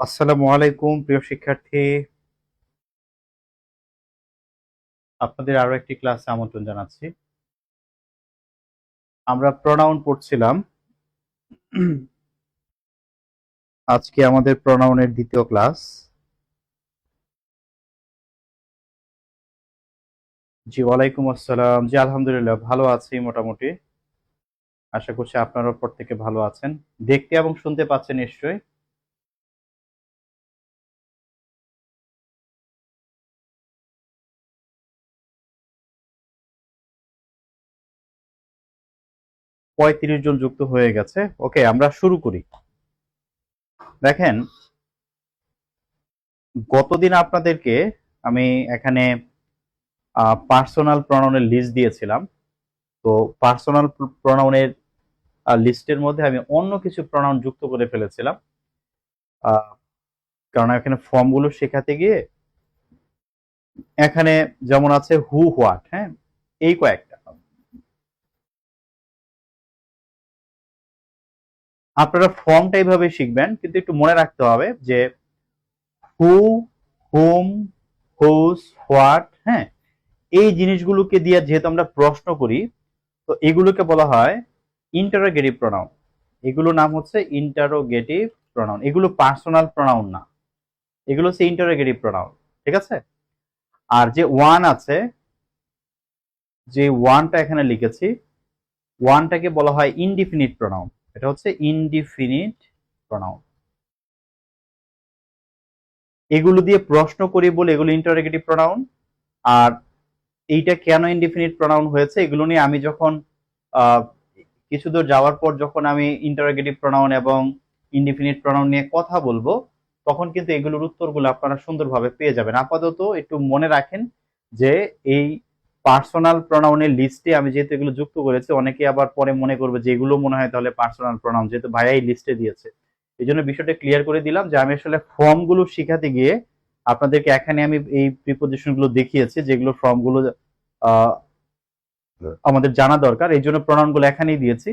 আসসালামু আলাইকুম প্রিয় শিক্ষার্থী, আপনাদের আরো একটি ক্লাসে আমন্ত্রণ জানাচ্ছি। আমরা প্রোনাউন পড়ছিলাম। আজকে আমাদের প্রোনাউনের দ্বিতীয় ক্লাস। জি, ওয়ালাইকুম আসসালাম। জি, আলহামদুলিল্লাহ ভালো আছি মোটামুটি। আশা করছি আপনারা প্রত্যেকে ভালো আছেন। দেখতে এবং শুনতে পাচ্ছেন নিশ্চয়ই। পঁয়ত্রিশ জন যুক্ত হয়ে গেছে। ওকে, আমরা শুরু করি। দেখেন, গতদিন আপনাদেরকে আমি এখানে পার্সোনাল প্রোনাউনের লিস্ট দিয়েছিলাম। তো পার্সোনাল প্রোনাউনের লিস্টের মধ্যে আমি অন্য কিছু প্রোনাউন যুক্ত করে ফেলেছিলাম, কারণ এখানে ফর্মগুলো শেখাতে গিয়ে এখানে যেমন আছে হু হোয়াট, হ্যাঁ, এই কয়েকটা আপনারা ফর্মটা এইভাবে শিখবেন, কিন্তু একটু মনে রাখতে হবে যে হু, হুম, হুজ, হোয়াট, হ্যাঁ, এই জিনিসগুলোকে দিয়ে যেহেতু আমরা প্রশ্ন করি, তো এগুলোকে বলা হয় ইন্টারোগেটিভ প্রোনাউন। এগুলোর নাম হচ্ছে ইন্টারোগেটিভ প্রোনাউন। এগুলো পার্সোনাল প্রোনাউন না, এগুলো হচ্ছে ইন্টারোগেটিভ প্রোনাউন। ঠিক আছে? আর যে ওয়ান আছে, যে ওয়ানটা এখানে লিখেছি, ওয়ানটাকে বলা হয় ইনডিফিনিট প্রোনাউন। এটা হচ্ছে ইনডিফিনিট প্রোনাউন। এগুলো দিয়ে প্রশ্ন করি বলে এগুলো ইন্টারোগেটিভ প্রোনাউন। আর এইটা কেন ইনডিফিনিট প্রোনাউন হয়েছে এগুলো নিয়ে আমি যখন আহ, কিছু দূর যাওয়ার পর যখন আমি ইন্টারোগেটিভ প্রোনাউন এবং ইনডিফিনিট প্রোনাউন নিয়ে কথা বলবো, তখন কিন্তু এগুলোর উত্তরগুলো আপনারা সুন্দরভাবে পেয়ে যাবেন। আপাতত একটু মনে রাখেন যে এই পার্সোনাল প্রোনাউনের লিস্টে আমি যেহেতু এগুলো যুক্ত করেছি, অনেকে আবার পরে মনে করবে যে এগুলো মনে হয় তাহলে পার্সোনাল প্রোনাউন, যেহেতু ভাইয়া এই লিস্টে দিয়েছে। এই জন্য বিষয়টা ক্লিয়ার করে দিলাম যে আমি আসলে ফর্মগুলো শিখাতে গিয়ে আপনাদেরকে এখানে আমি এই প্রিপোজিশন গুলো দেখিয়েছি, যেগুলো ফর্মগুলো আহ আমাদের জানা দরকার, এই জন্য প্রোনাউন গুলো এখানেই দিয়েছি।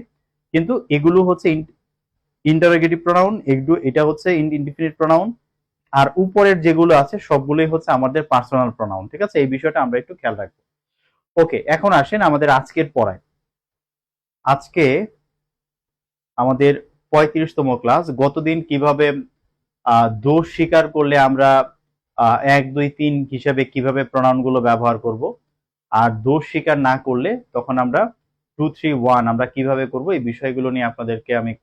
কিন্তু এগুলো হচ্ছে ইন্টারোগেটিভ প্রোনাউন, এটা হচ্ছে ইনডিফিনিট প্রোনাউন। আর উপরের যেগুলো আছে সবগুলোই হচ্ছে আমাদের পার্সোনাল প্রোনাউন। ঠিক আছে? এই বিষয়টা আমরা একটু খেয়াল রাখবো। ওকে, এখন আসেন আমাদের আজকের পড়ায়। আজকে আমাদের 35তম ক্লাস। গতদিন কিভাবে দোষ স্বীকার করলে আমরা 1 2 3 হিসাবে কিভাবে প্রোনাউন গুলো ব্যবহার করব, আর দোষ স্বীকার না করলে তখন আমরা 2 3 1 আমরা কিভাবে করব, এই বিষয়গুলো নিয়ে আপনাদেরকে আমি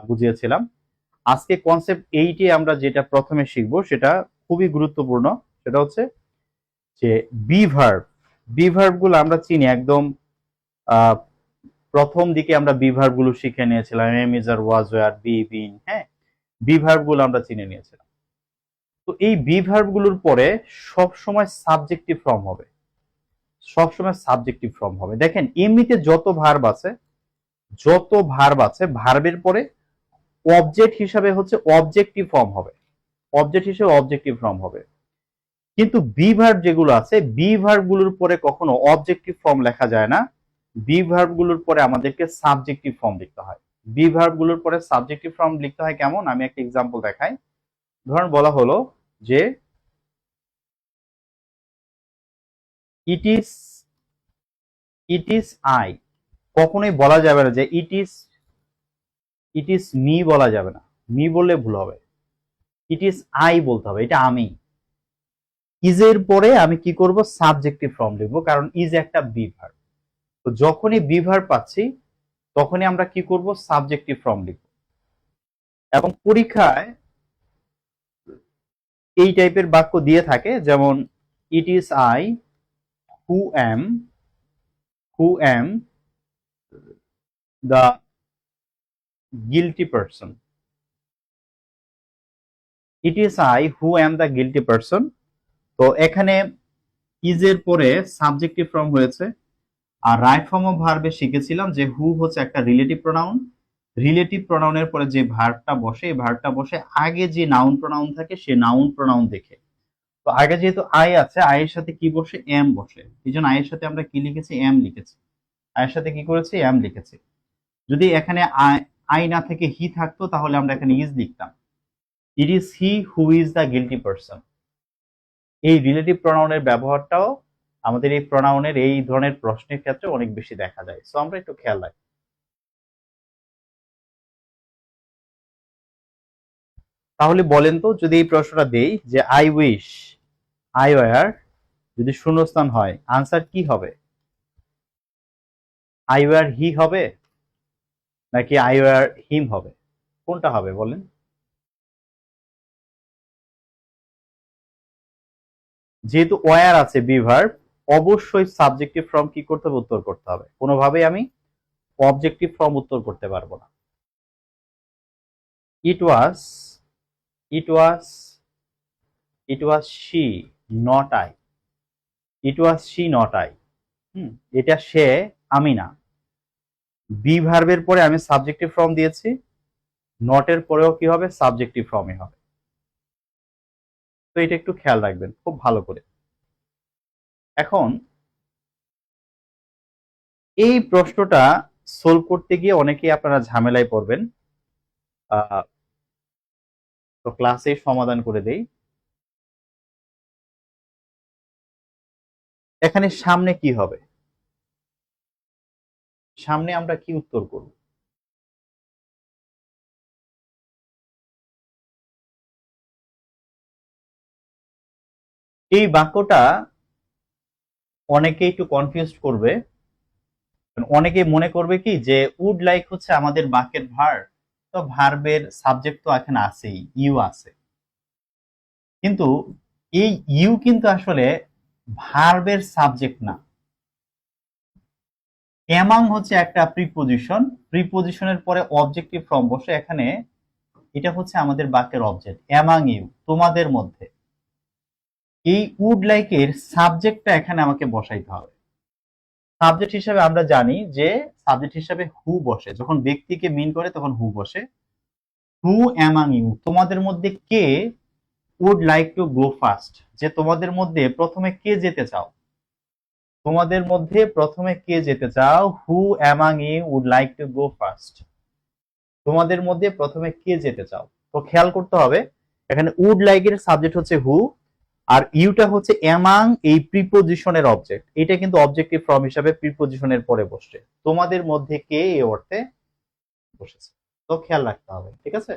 বুঝিয়েছিলাম। আজকে কনসেপ্ট 8-এ আমরা যেটা প্রথমে শিখবো সেটা খুবই গুরুত্বপূর্ণ। সেটা হচ্ছে যে বি ভার্ব। বি ভার্ব গুলো আমরা চিনি একদম। আহ, প্রথম দিকে আমরা বি ভার্ব গুলো শিখে নিয়েছিলাম, am is are was were be been, হ্যাঁ, বি ভার্ব গুলো আমরা চিনে নিয়েছিলাম। তো এই বি ভার্ব গুলোর পরে সব সময় সাবজেক্টিভ ফর্ম হবে। সব সময় সাবজেক্টিভ ফর্ম হবে। দেখেন, এমনিতে যত ভার্ব আছে ভার্বের পরে অবজেক্ট হিসাবে হচ্ছে অবজেক্টিভ ফর্ম হবে। অবজেক্ট হিসেবে অবজেক্টিভ ফর্ম হবে। কিন্তু বি ভার্ব যেগুলো আছে, বি ভার্ব গুলোর পরে কখনো অবজেক্টিভ ফর্ম লেখা যায় না। বি ভার্ব গুলোর পরে আমাদেরকে সাবজেক্টিভ ফর্ম লিখতে হয়। বি ভার্ব গুলোর পরে সাবজেক্টিভ ফর্ম লিখতে হয় কেমন, আমি একটা এক্সাম্পল দেখাই। ধরুন বলা হলো যে it is it is I. কখনোই বলা যাবে না যে ইট ইজ মি, বলা যাবে না। মি বললে ভুল হবে। ইট ইজ আই বলতে হবে, এটা আমি। ইজ এর পরে আমি কি করব, সাবজেক্টিভ ফর্ম লিখবো, কারণ ইজ একটা বি ভার্ব। তো যখনই বি ভার্ব পাচ্ছি তখনই আমরা কি করব, সাবজেক্টিভ ফর্ম লিখব। এবং পরীক্ষায় এই টাইপের বাক্য দিয়ে থাকে, যেমন it is I who am who am the guilty person. It is I who am the guilty person. তো এখানে ইজ এর পরে সাবজেক্টিভ ফর্ম হয়েছে। আর রাইট ফর্ম অফ ভার্বে শিখেছিলাম যে হু হচ্ছে একটা রিলেটিভ প্রোনাউন। রিলেটিভ প্রোনাউনের পরে যে ভার্বটা বসে, এই ভার্বটা বসে আগে যে নাউন প্রোনাউন থাকে সে নাউন প্রোনাউন দেখে। তো আগে যেহেতু আই আছে, আই এর সাথে কি বসে, এম বসে। এই জন্য আই এর সাথে আমরা কি লিখেছি, এম লিখেছি। আই এর সাথে কি করেছি, এম লিখেছি। যদি এখানে আই আই না থেকে হি থাকতো তাহলে আমরা এখানে ইজ লিখতাম। It is he who is the guilty person. এই রিলেটিভ প্রোনাউনের ব্যবহারটাও আমাদের এই প্রোনাউনের এই ধরনের প্রশ্নের ক্ষেত্রে অনেক বেশি দেখা যায়। সো আমরা একটু খেয়াল রাখি। তাহলে বলেন তো, যদি এই প্রশ্নটা দেই যে আই উইশ আই ওয়ার, যদি শূন্যস্থান হয়, আনসার কি হবে? আই ওয়ার হি হবে নাকি আই ওয়ার হিম হবে? কোনটা হবে বলেন? যেহেতু ওয়ার আছে বি ভার্ব, অবশ্যই সাবজেক্টিভ ফর্ম কি করতে হবে? উত্তর করতে হবে। কোনোভাবেই আমি অবজেক্টিভ ফর্ম উত্তর করতে পারবো না। It was, it was, it was she, not I. It was she not I. এটা সে, আমি না। বি ভার্বের পরে আমি সাবজেক্টিভ ফর্ম দিয়েছি, নটের পরেও কি হবে? সাবজেক্টিভ ফর্মই হবে। তো এটা একটু খেয়াল রাখবেন খুব ভালো করে। এখন এই প্রশ্নটা সলভ করতে গিয়ে অনেকেই আপনারা ঝামেলায় পড়বেন। তো ক্লাসে সমাধান করে দেই। এখানে সামনে কি হবে? সামনে আমরা কি উত্তর করব? এই বাক্যটা অনেকে একটু কনফিউজ করবে। অনেকে মনে করবে কি যে উড লাইক হচ্ছে আমাদের বাক্যের ভার্ব, তো ভার্বের সাবজেক্ট তো এখানে আছেই, ইউ আছে। কিন্তু এই ইউ কিন্তু আসলে ভার্বের সাবজেক্ট না। অ্যামাং হচ্ছে একটা প্রিপোজিশন, প্রিপোজিশনের পরে অবজেক্টিভ ফর্ম বসে। এখানে এটা হচ্ছে আমাদের বাক্যের অবজেক্ট, অ্যামাং ইউ, তোমাদের মধ্যে। এই উড লাইকের সাবজেক্টটা এখানে আমাকে বসাইতে হবে। সাবজেক্ট হিসাবে আমরা জানি যে সাবজেক্ট হিসাবে হু বসে, যখন ব্যক্তিকে মিন করে তখন হু বসে। হু অ্যামাং ইউ, তোমাদের মধ্যে কে would like to go first, যে তোমাদের মধ্যে প্রথমে কে যেতে চাও। তোমাদের মধ্যে প্রথমে কে যেতে চাও? Who among you would like to go first. তোমাদের মধ্যে প্রথমে কে যেতে চাও। তো খেয়াল করতে হবে, এখানে উড লাইক এর সাবজেক্ট হচ্ছে হু, আর ইউটা হচ্ছে অ্যামাং এই প্রিপোজিশনের অবজেক্ট। এটা কিন্তু অবজেক্টিভ ফর্ম হিসাবে প্রিপোজিশনের পরে বসছে। তোমাদের মধ্যে কে এই অর্থে বসেছে। তো খেয়াল রাখতে হবে, ঠিক আছে?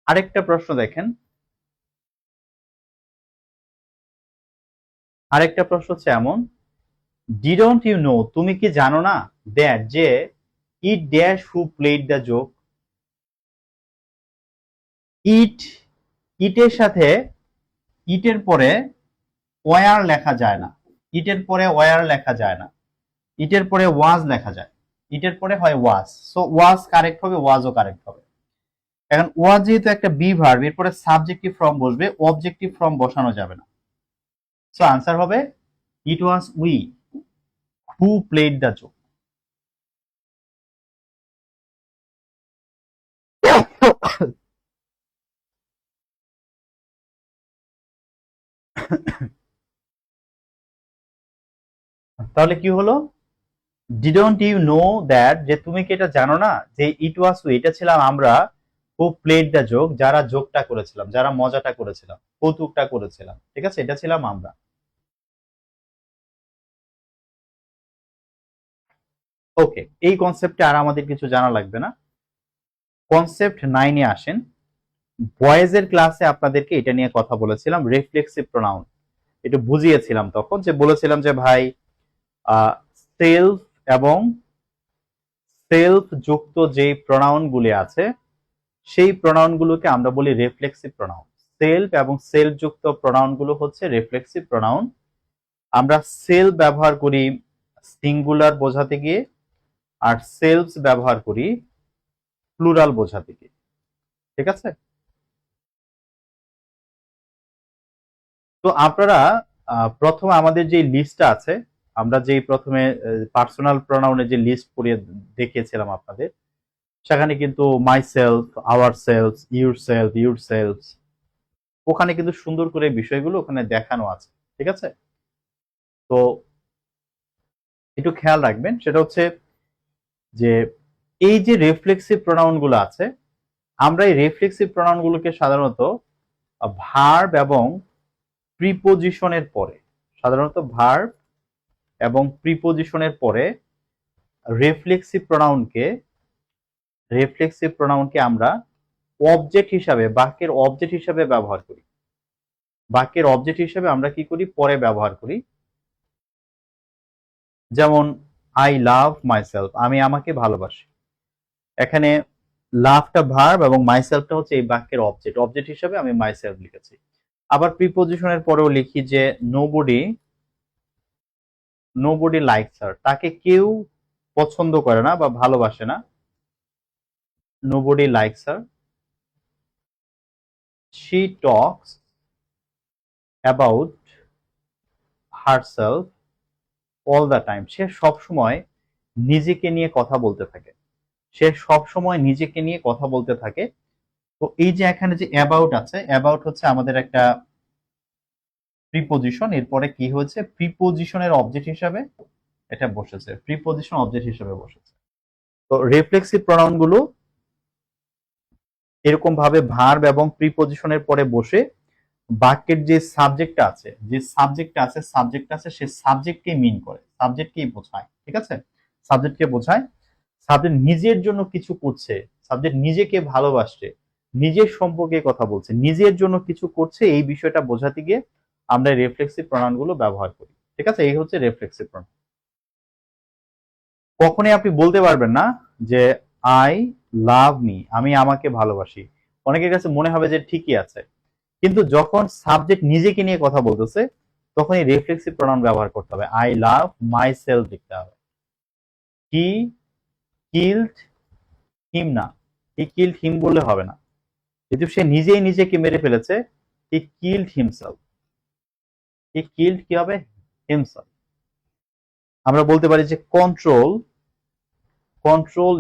আরেকটা প্রশ্ন দেখেন, আরেকটা প্রশ্ন হচ্ছে এমন, ডিডন্ট ইউ নো, তুমি কি জানো না, দ্যাট যে it dash who played the joke. It, ইটের সাথে, ইটের পরে ওয়ার লেখা যায় না। ইটের পরে ওয়ার লেখা যায় না, ইটের পরে ওয়াজ লেখা যায়। ইটের পরে হয় ওয়াজ, সো ওয়াজ কারেক্ট হবে, ওয়াজও কারেক্ট হবে। এখন ওয়াজ যেহেতু একটা বি ভার্ব, এরপরে সাবজেক্টিভ ফর্ম বসবে, অবজেক্টিভ ফর্ম বসানো যাবে না। সো আনসার হবে it was we who played the joke. তাহলে কি হলো? ডিডন্ট ইউ নো দ্যাট, যে তুমি কি এটা জানো না যে ইট ওয়াজ উই, এটা ছিলাম আমরা, হু প্লেড দ্য জোক, যারা জোকটা করেছিলাম, যারা মজাটা করেছিলাম, কৌতুকটা করেছিলাম, ঠিক আছে, এটা ছিলাম আমরা। ওকে, এই কনসেপ্টে আর আমাদের কিছু জানা লাগবে না। কনসেপ্ট 9-এ আসেন। বয়েজের ক্লাসে আপনাদেরকে এটা নিয়ে কথা বলেছিলাম, রিফ্লেক্সিভ প্রোনাউন। একটু বুঝিয়েছিলাম তখন, যে বলেছিলাম যে ভাই সেলফ এবং সেলফ যুক্ত যে প্রোনাউন গুলি আছে, সেই প্রোনাউন গুলোকে আমরা বলি রিফ্লেক্সিভ প্রোনাউন। সেলফ এবং সেলফ যুক্ত প্রোনাউন গুলো হচ্ছে রিফ্লেক্সিভ প্রোনাউন। আমরা সেলফ ব্যবহার করি সিঙ্গুলার বোঝাতে গিয়ে, আর সেলফস ব্যবহার করি প্লুরাল বোঝাতে গিয়ে, ঠিক আছে? তো আপনারা প্রথমে আমাদের যে লিস্টটা আছে, আমরা যেই প্রথমে পার্সোনাল প্রোনাউনের যে লিস্ট পড়িয়ে দেখিয়েছিলাম আপনাদের, সেখানে কিন্তু my self, our self, your self, ওখানে কিন্তু সুন্দর করে বিষয়গুলো ওখানে দেখানো আছে, ঠিক আছে? তো একটু খেয়াল রাখবেন, সেটা হচ্ছে যে এই যে রিফ্লেক্সিভ প্রোনাউন গুলো আছে, আমরা এই রিফ্লেক্সিভ প্রোনাউন গুলোকে সাধারণত ভার্ব এবং প্রিপোজিশনের পরে, সাধারণত ভার্ব এবং প্রিপোজিশনের পরে রিফ্লেক্সিভ প্রোনাউনকে আমরা অবজেক্ট হিসাবে, বাক্যের অবজেক্ট হিসাবে ব্যবহার করি। বাক্যের অবজেক্ট হিসাবে আমরা কি করি, পরে ব্যবহার করি। যেমন আই লাভ মাইসেলফ, আমি আমাকে ভালোবাসি। এখানে লাভটা ভার্ব এবং মাইসেলফটা হচ্ছে এই বাক্যের অবজেক্ট, অবজেক্ট হিসাবে আমি মাইসেলফ লিখেছি। আবার প্রিপোজিশনের পরেও লিখি যে নোবডি লাইকস হার, তাকে কেউ পছন্দ করে না বা ভালোবাসে না। Nobody likes her. She talks about herself all the time, সে সবসময় নিজেকে নিয়ে কথা বলতে থাকে। সে সবসময় নিজেকে নিয়ে কথা বলতে থাকে। তো এই যে এখানে যে অ্যাবাউট আছে, অ্যাবাউট হচ্ছে আমাদের একটা প্রিপোজিশন, এরপরে কি হয়েছে, প্রিপোজিশনের অবজেক্ট হিসাবে এটা বসেছে, প্রিপোজিশন অবজেক্ট হিসাবে বসেছে। তো রিফ্লেক্সিভ প্রোনাউন গুলো এরকম ভাবে ভার্ব এবং প্রিপোজিশনের পরে বসে বাক্যের যে সাবজেক্ট আছে, সে সাবজেক্টকে মিন করে, সাবজেক্টকেই বোঝায়। ঠিক আছে, সাবজেক্টকে বোঝায়। সাবজেক্ট নিজের জন্য কিছু করছে, সাবজেক্ট নিজেকে ভালোবাসছে, নিজের সম্পর্কে কথা বলছে, নিজের জন্য কিছু করছে, এই বিষয়টা বোঝাতে গিয়ে আমরা রিফ্লেক্সিভ প্রোনাউন গুলো ব্যবহার করি। ঠিক আছে, এই হচ্ছে রিফ্লেক্সিভ প্রোনাউন। কখনোই আপনি বলতে পারবেন না যে আই লাভ মি, আমি আমাকে ভালোবাসি। অনেকের কাছে মনে হবে যে ঠিকই আছে, কিন্তু যখন সাবজেক্ট নিজেকে নিয়ে কথা বলতেছে তখন এই রিফ্লেক্সিভ প্রোনাউন ব্যবহার করতে হবে। আই লাভ মাই সেলফ লিখতে হবে। হি কিল্ড হিম না, হি কিল্ড হিম বললে হবে না, যেহেতু সে নিজেই নিজেকে মেরে ফেলেছে। He killed himself, he killed কি হবে, হিমসেলফ। আমরা বলতে পারি যে কন্ট্রোল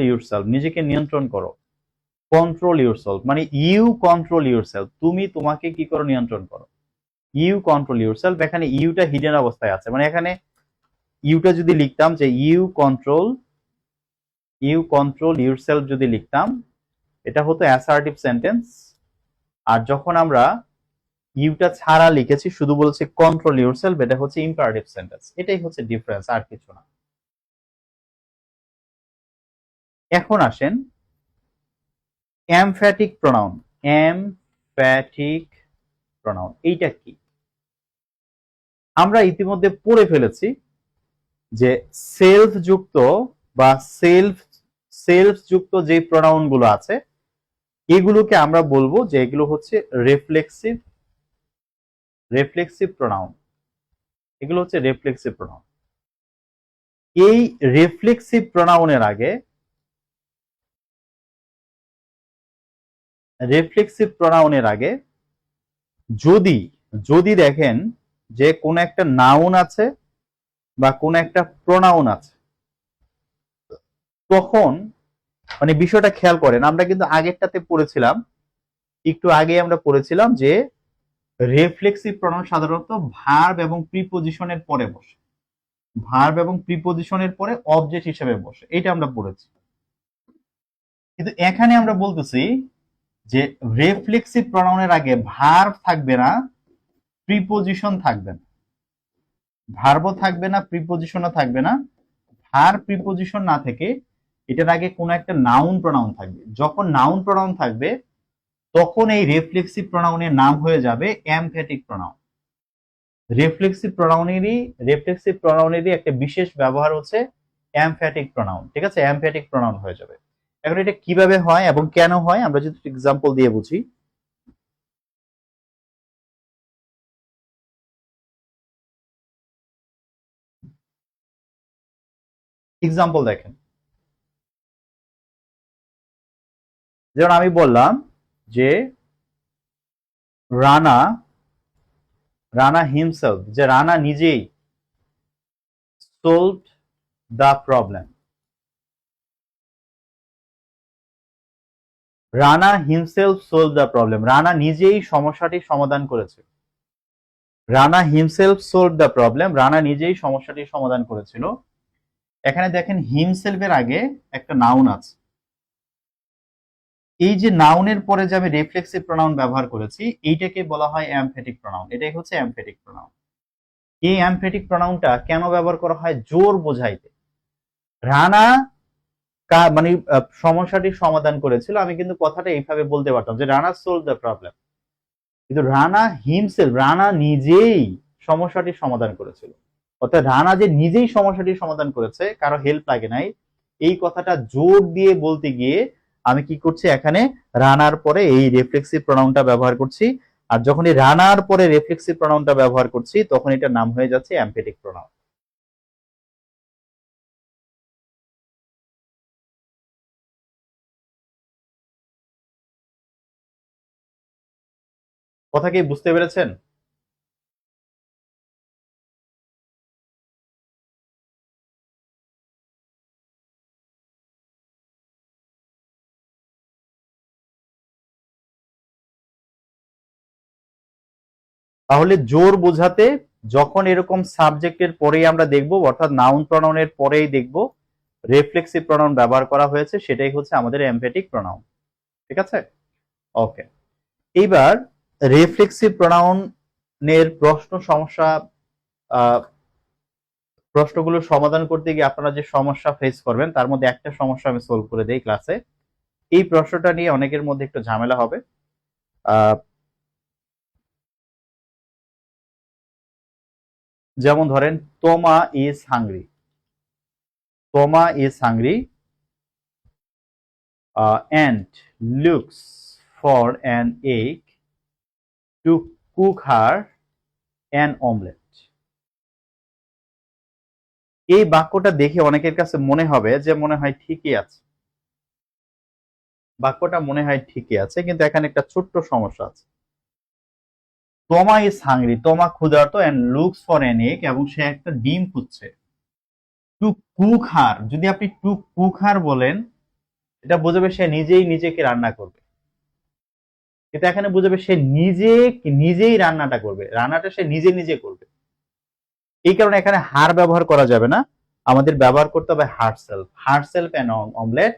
ইউরসেলফ, নিজেকে নিয়ন্ত্রণ করো। কন্ট্রোল ইউরসেলফ মানে ইউ কন্ট্রোল ইউরসেলফ, তুমি তোমাকে কি করো, নিয়ন্ত্রণ করো। ইউ কন্ট্রোল ইউরসেলফ, এখানে ইউটা হিডেন অবস্থায় আছে, মানে এখানে ইউটা যদি লিখতাম যে ইউ কন্ট্রোল ইউরসেলফ যদি লিখতাম, এটা হতো অ্যাসার্টিভ সেন্টেন্স। আর যখন আমরা ইউটা ছাড়া লিখেছি, শুধু বলছে কন্ট্রোল ইউরসেলফ, এটা হচ্ছে ইম্পারেটিভ সেন্টেন্স। এটাই হচ্ছে ডিফারেন্স, আর কিছু না। এখন আসেন এমফ্যাটিক প্রোনাউন। এমফ্যাটিক প্রোনাউন এইটা কি? আমরা ইতিমধ্যে পড়ে ফেলেছি যে সেলফ যুক্ত বা সেলফ যুক্ত যে প্রোনাউন গুলো আছে, এগুলোকে আমরা বলবো যে এগুলো হচ্ছে রিফ্লেক্সিভ প্রোনাউন। এগুলো হচ্ছে রিফ্লেক্সিভ প্রোনাউন। এই রিফ্লেক্সিভ প্রোনাউনের আগে যদি যদি দেখেন যে কোন একটা নাউন আছে বা কোন একটা প্রোনাউন আছে, তখন মানে বিষয়টা খেয়াল করেন। আমরা কিন্তু আগেরটাতে পড়েছিলাম, একটু আগে আমরা পড়েছিলাম যে রিফ্লেক্সিভ প্রোনাউন সাধারণত ভার্ব এবং প্রিপোজিশনের পরে বসে, ভার্ব এবং প্রিপোজিশনের পরে অবজেক্ট হিসেবে বসে, এটা আমরা পড়েছি। কিন্তু এখানে আমরা বলতেছি যে রিফ্লেক্সিভ প্রোনাউনের আগে ভার্ব থাকবে না, প্রিপোজিশন থাকবে না, ভার্বও থাকবে না, প্রিপোজিশনও থাকবে না। ভার্ব প্রিপোজিশন না থেকে এটার আগে কোনো একটা নাউন প্রোনাউন থাকবে। যখন নাউন প্রোনাউন থাকবে তখন এই রিফ্লেক্সিভ প্রোনাউনের নাম হয়ে যাবে এমফ্যাটিক প্রোনাউন। রিফ্লেক্সিভ প্রোনাউনেরই একটা বিশেষ ব্যবহার হচ্ছে এমফ্যাটিক প্রোনাউন। ঠিক আছে, এমফ্যাটিক প্রোনাউন হয়ে যাবে। এখন এটা কিভাবে হয় এবং কেন হয় আমরা যদি এক্সাম্পল দিয়ে বুঝি। এক্সাম্পল দেখেন, যেমন আমি বললাম যে রানা হিমসেলফ, যে রানা নিজেই solved the problem. Rana himself solve the problem, Rana নিজেই সমস্যাটি সমাধান করেছে। Rana himself solve the problem, Rana নিজেই সমস্যাটির সমাধান করেছিল। এখানে দেখেন হিমসেলফের আগে একটা নাউন আছে। এই যে নাউনের পরে যে আমি রিফ্লেক্সিভ প্রোনাউন ব্যবহার করেছি, এইটাকে বলা হয় এমফেটিক প্রোনাউন। এটাই হচ্ছে এমফেটিক প্রোনাউন। এই এমফেটিক প্রোনাউনটা কেন ব্যবহার করা হয়? জোর বোঝাইতে। রানা মানে সমস্যাটির সমাধান করেছিল, আমি কিন্তু কথাটা এইভাবে বলতে পারতাম যে রানা সলভ দ্য প্রবলেম, কিন্তু রানা হিমসেলফ, রানা নিজেই সমস্যাটির সমাধান করেছিল। অর্থাৎ রানা যে নিজেই সমস্যাটির সমাধান করেছে, কারো হেল্প লাগে নাই, এই কথাটা জোর দিয়ে বলতে গিয়ে আমি কি করছি, এখানে রানার পরে এই রিফ্লেক্সিভ প্রোনাউনটা ব্যবহার করছি। আর যখন এই রানার পরে রিফ্লেক্সিভ প্রোনাউনটা ব্যবহার করছি, তখন এটার নাম হয়ে যাচ্ছে এমফেটিক প্রোনাউন। কথা কি বুঝতে পেরেছেন? তাহলে জোর বোঝাতে যখন এরকম সাবজেক্টের পরেই আমরা দেখব, অর্থাৎ নাউন প্রোনাউনের পরেই দেখব রিফ্লেক্সিভ প্রোনাউন ব্যবহার করা হয়েছে, সেটাই হচ্ছে আমাদের এমফেটিক প্রোনাউন। ঠিক আছে, ওকে। এইবার রিফ্লেক্সিভ প্রোনাউনের প্রশ্ন সমস্যা, প্রশ্নগুলো সমাধান করতে গিয়ে আপনারা যে সমস্যা ফেস করবেন, তার মধ্যে একটা সমস্যা আমি সলভ করে দেই ক্লাসে। এই প্রশ্নটা নিয়ে অনেকের মধ্যে একটু ঝামেলা হবে। যেমন ধরেন, তোমা ইজ হাংরি, তোমা is hungry and looks for an egg to cook her an omelette. এই বাক্যটা দেখে অনেকের কাছে মনে হবে যে মনে হয় ঠিকই আছে, বাক্যটা মনে হয় ঠিকই আছে, কিন্তু এখানে একটা ছোট্ট সমস্যা আছে। তোমা ইজ হাংরি, তোমা ক্ষুধার্ত, and looks for an egg, এবং সে একটা ডিম খুঁজছে। টু কুক হার, যদি আপনি টু কুক হার বলেন, এটা বোঝাবে সে নিজেই নিজেকে রান্না করবে। কিন্তু এখানে বোঝাবে সে নিজেই রান্নাটা করবে, রান্নাটা সে নিজে নিজে করবে। এই কারণে এখানে হার ব্যবহার করা যাবে না, আমাদের ব্যবহার করতে হবে herself, herself an omelette.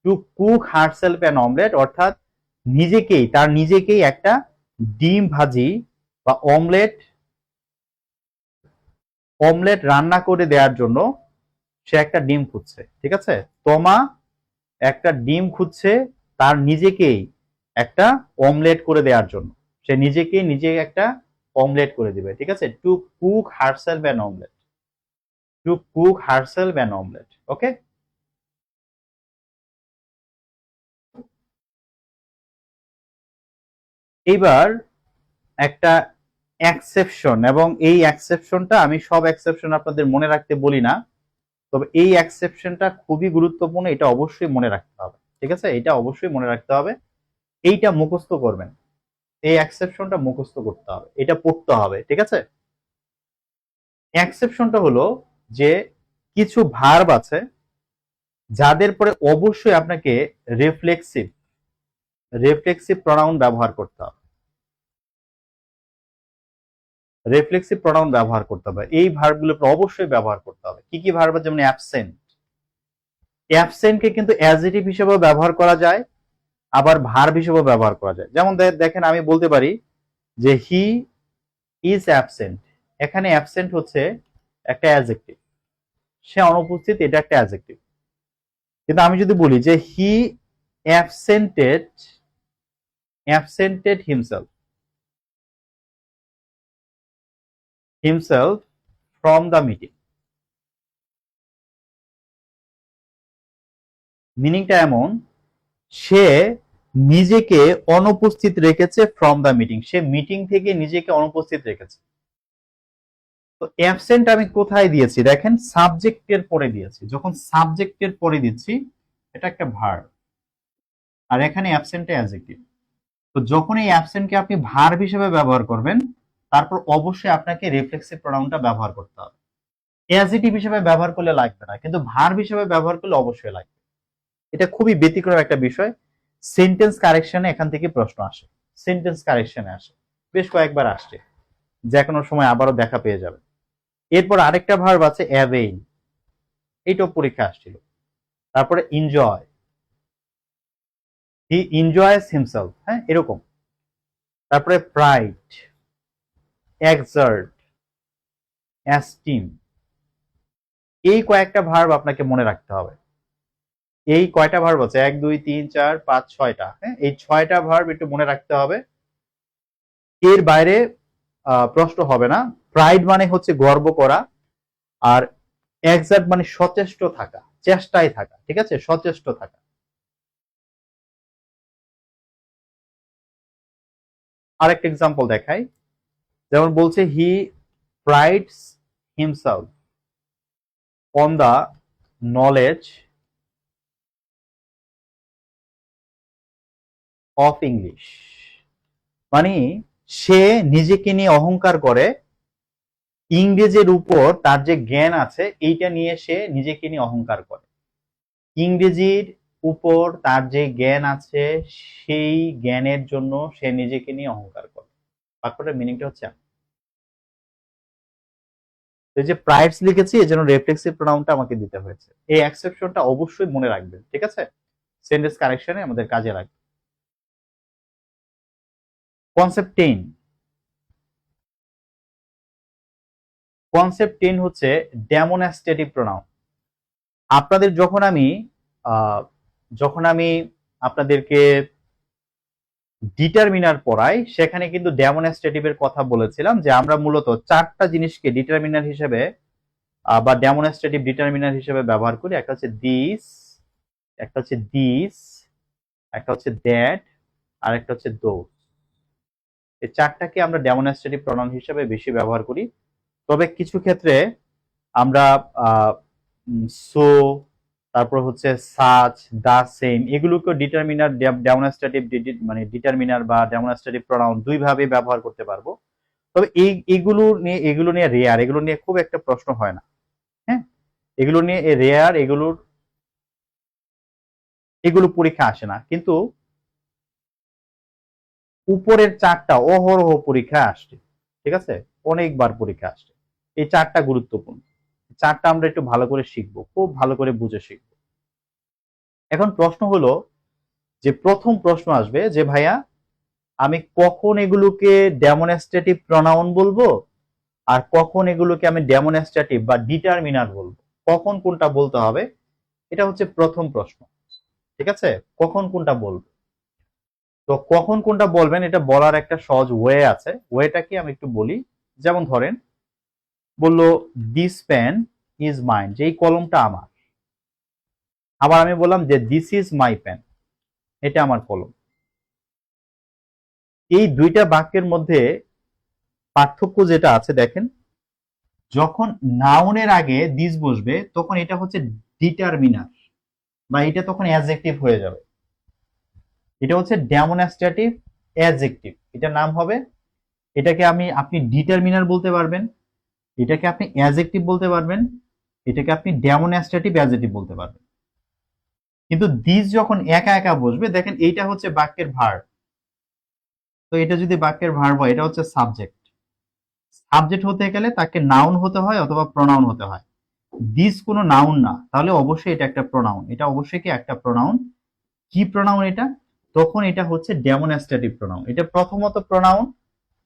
To cook herself an omelette, অর্থাৎ তার নিজেকেই একটা ডিম ভাজি বা অমলেট রান্না করে দেওয়ার জন্য সে একটা ডিম খুঁজছে। ঠিক আছে, তোমা একটা ডিম খুঁজছে তার নিজেকেই একটা অমলেট করে দেওয়ার জন্য, সে নিজে একটা অমলেট করে দিবে। ঠিক আছে, to cook herself an omelette, to cook herself an omelette. Okay, এবার একটা এক্সেপশন, এবং এই এক্সেপশনটা আমি সব এক্সেপশন আপনাদের মনে রাখতে বলি না, তবে এই এক্সেপশনটা খুবই গুরুত্বপূর্ণ, এটা অবশ্যই মনে রাখতে হবে। ঠিক আছে, এটা অবশ্যই মনে রাখতে হবে, এইটা মুখস্থ করবেন, এই এক্সেপশনটা মুখস্থ করতে হবে, এটা পড়তে হবে। ঠিক আছে, এক্সেপশনটা হলো যে কিছু ভার্ব আছে যাদের পরে অবশ্যই আপনাকে রিফ্লেক্সিভ প্রোনাউন ব্যবহার করতে হবে, রিফ্লেক্সিভ প্রোনাউন ব্যবহার করতে হবে, এই ভার্বগুলো অবশ্যই ব্যবহার করতে হবে। কি কি ভার্ব? যেমন অ্যাবসেন্ট, অ্যাবসেন্টকে কিন্তু অ্যাডজেক্টিভ হিসেবেও ব্যবহার করা যায়, আবার ভার্ব হিসেবেও ব্যবহার করা যায়। যেমন দেখেন, আমি বলতে পারি যে হি ইজ অ্যাবসেন্ট, এখানে অ্যাবসেন্ট হচ্ছে একটা অ্যাডজেক্টিভ, সে অনুপস্থিত, এটা একটা অ্যাডজেক্টিভ। কিন্তু আমি যদি বলি যে he absented himself from the meeting, মিনিংটা এমন, সে নিজেকে অনুপস্থিত রেখেছে ফ্রম দ্য মিটিং, সে মিটিং থেকে নিজেকে অনুপস্থিত রেখেছে। তো অ্যাবসেন্ট আমি কোথায় দিয়েছি? দেখেন, সাবজেক্টের পরে দিয়েছি। যখন সাবজেক্টের পরে দিচ্ছি, এটা একটা ভার্ব, আর এখানে অ্যাবসেন্টে অ্যাডজেক্টিভ। তো যখন এই অ্যাবসেন্টকে আপনি ভার্ব হিসেবে ব্যবহার করবেন, তারপর অবশ্যই আপনাকে রিফ্লেক্সিভ প্রোনাউনটা ব্যবহার করতে হবে। অ্যাডজেক্টিভ হিসেবে ব্যবহার করলে লাগবে না, কিন্তু ভার্ব হিসেবে ব্যবহার করলে অবশ্যই লাগবে। এটা খুবই ব্যতিক্রম একটা বিষয়। সেন্টেন্স কারেকশনে এখান থেকে প্রশ্ন আসে, সেন্টেন্স কারেকশনে আসে, বেশ কয়েকবার আসছে। যে কোনো সময় আবারও দেখা পেয়ে যাবে। এরপর আরেকটা ভার্ব আছে অ্যাভেইল, এইটাও পরীক্ষা আসছিল। তারপরে এনজয়, হি এনজয়স হিমসেলফ, হ্যাঁ এরকম। তারপরে প্রাইড, এক্সার্ট, অ্যাস্টিম, এই কয়েকটা ভার্ব আপনাকে মনে রাখতে হবে। এই কয়টা ভার্ব আছে, 1 2 3 4 5 6টা, হ্যাঁ এই 6টা ভার্ব একটু মনে রাখতে হবে। এর বাইরে প্রশ্ন হবে না। প্রাইড মানে হচ্ছে গর্ব করা, আর এক্সাক্ট মানে সচেষ্ট থাকা, চেষ্টায় থাকা, ঠিক আছে, সচেষ্ট থাকা। আরেকটা এক্সাম্পল দেখাই, যেমন বলছে he prides himself on the knowledge of English, মানে সে নিজেকে নিয়ে অহংকার করে ইংরেজির উপর তার যে জ্ঞান আছে এইটা নিয়ে সে নিজেকে নিয়ে অহংকার করে। ইংরেজির উপর তার যে জ্ঞান আছে সেই জ্ঞানের জন্য সে নিজেকে নিয়ে অহংকার করে। বাক্যটার মিনিংটা হচ্ছে এই যে প্রাইডস লিখেছি এই জন্য রেফ্লেক্সিভ প্রোনাউনটা আমাকে দিতে হয়েছে। এই এক্সেপশনটা অবশ্যই মনে রাখবেন, ঠিক আছে, সেন্টেন্স কারেকশনে আমাদের কাজে লাগবে। কনসেপ্ট 10, কনসেপ্ট 10 হচ্ছে ডেমনস্ট্রেটিভ প্রোনাউন। আপনাদের যখন আমি আপনাদেরকে ডিটারমিনার পড়াই সেখানে কিন্তু ডেমনস্ট্রেটিভের কথা বলেছিলাম, যে আমরা মূলত 4টা জিনিসকে ডিটারমিনার হিসেবে বা ডেমনস্ট্রেটিভ ডিটারমিনার হিসেবে ব্যবহার করি। একটা হচ্ছে দিস, একটা হচ্ছে দিস, একটা হচ্ছে দ্যাট, আর একটা হচ্ছে দোজ। এই 4টাকে আমরা ডেমনস্ট্রেটিভ প্রোনাউন হিসেবে বেশি ব্যবহার করি। তবে কিছু ক্ষেত্রে আমরা সো, তারপর হচ্ছে সাচ, দা সেম, এগুলোকে ডিটারমিনার ডেমনস্ট্রেটিভ মানে ডিটারমিনার বা ডেমনস্ট্রেটিভ প্রোনাউন দুই ভাবে ব্যবহার করতে পারবো। তবে এগুলো নিয়ে রেয়ার, এগুলো নিয়ে খুব একটা প্রশ্ন হয় না। হ্যাঁ, এগুলো নিয়ে রেয়ার, এগুলো পরীক্ষা আসে না, কিন্তু উপরের 4টা অহরহ পরীক্ষা আসছে, ঠিক আছে, অনেকবার পরীক্ষা আসছে। এই 4টা গুরুত্বপূর্ণ, 4টা আমরা একটু ভালো করে শিখবো, খুব ভালো করে বুঝে শিখবো। এখন প্রশ্ন হলো যে প্রথম প্রশ্ন আসবে যে ভাইয়া আমি কখন এগুলোকে ডেমনস্ট্রেটিভ প্রোনাউন বলবো আর কখন এগুলোকে আমি ডেমনস্ট্রেটিভ বা ডিটারমিনার বলবো, কখন কোনটা বলতে হবে, এটা হচ্ছে প্রথম প্রশ্ন, ঠিক আছে, কখন কোনটা বলবো। তো কখন কোনটা বলবেন এটা বলার একটা সহজ ওয়ে আছে, ওয়েটা কি আমি একটু বলি। যেমন ধরেন বললো দিস পেন ইজ মাইন, যে এই কলমটা আমার। আবার আমি বললাম যে দিস ইজ মাই পেন, এটা আমার কলম। এই দুইটা বাক্যের মধ্যে পার্থক্য যেটা আছে দেখেন, যখন নাউনের আগে দিস বসবে তখন এটা হচ্ছে ডিটারমিনার বা এটা তখন অ্যাডজেক্টিভ হয়ে যাবে। এটা হচ্ছে ডেমনস্ট্রেটিভ অ্যাডজেক্টিভ, এটার নাম হবে, এটাকে আপনি ডিটারমিনার বলতে পারবেন, এটাকে আপনি অ্যাডজেক্টিভ বলতে পারবেন, এটাকে আপনি ডেমনস্ট্রেটিভ অ্যাডজেক্টিভ বলতে পারবেন। কিন্তু দিস যখন একা একা বসবে দেখেন এইটা হচ্ছে বাক্যের ভার্ব। তো এটা যদি বাক্যের ভার্ব হয় এটা হচ্ছে সাবজেক্ট। সাবজেক্ট হতে গেলে তাকে নাউন হতে হয় অথবা প্রোনাউন হতে হয়। দিস কোনো নাউন না, তাহলে অবশ্যই এটা একটা প্রোনাউন, এটা অবশ্যই কি একটা প্রোনাউন। কি প্রোনাউন এটা, তখন এটা হচ্ছে ডেমনস্ট্রেটিভ প্রোনাউন, এটা প্রথমত প্রোনাউন।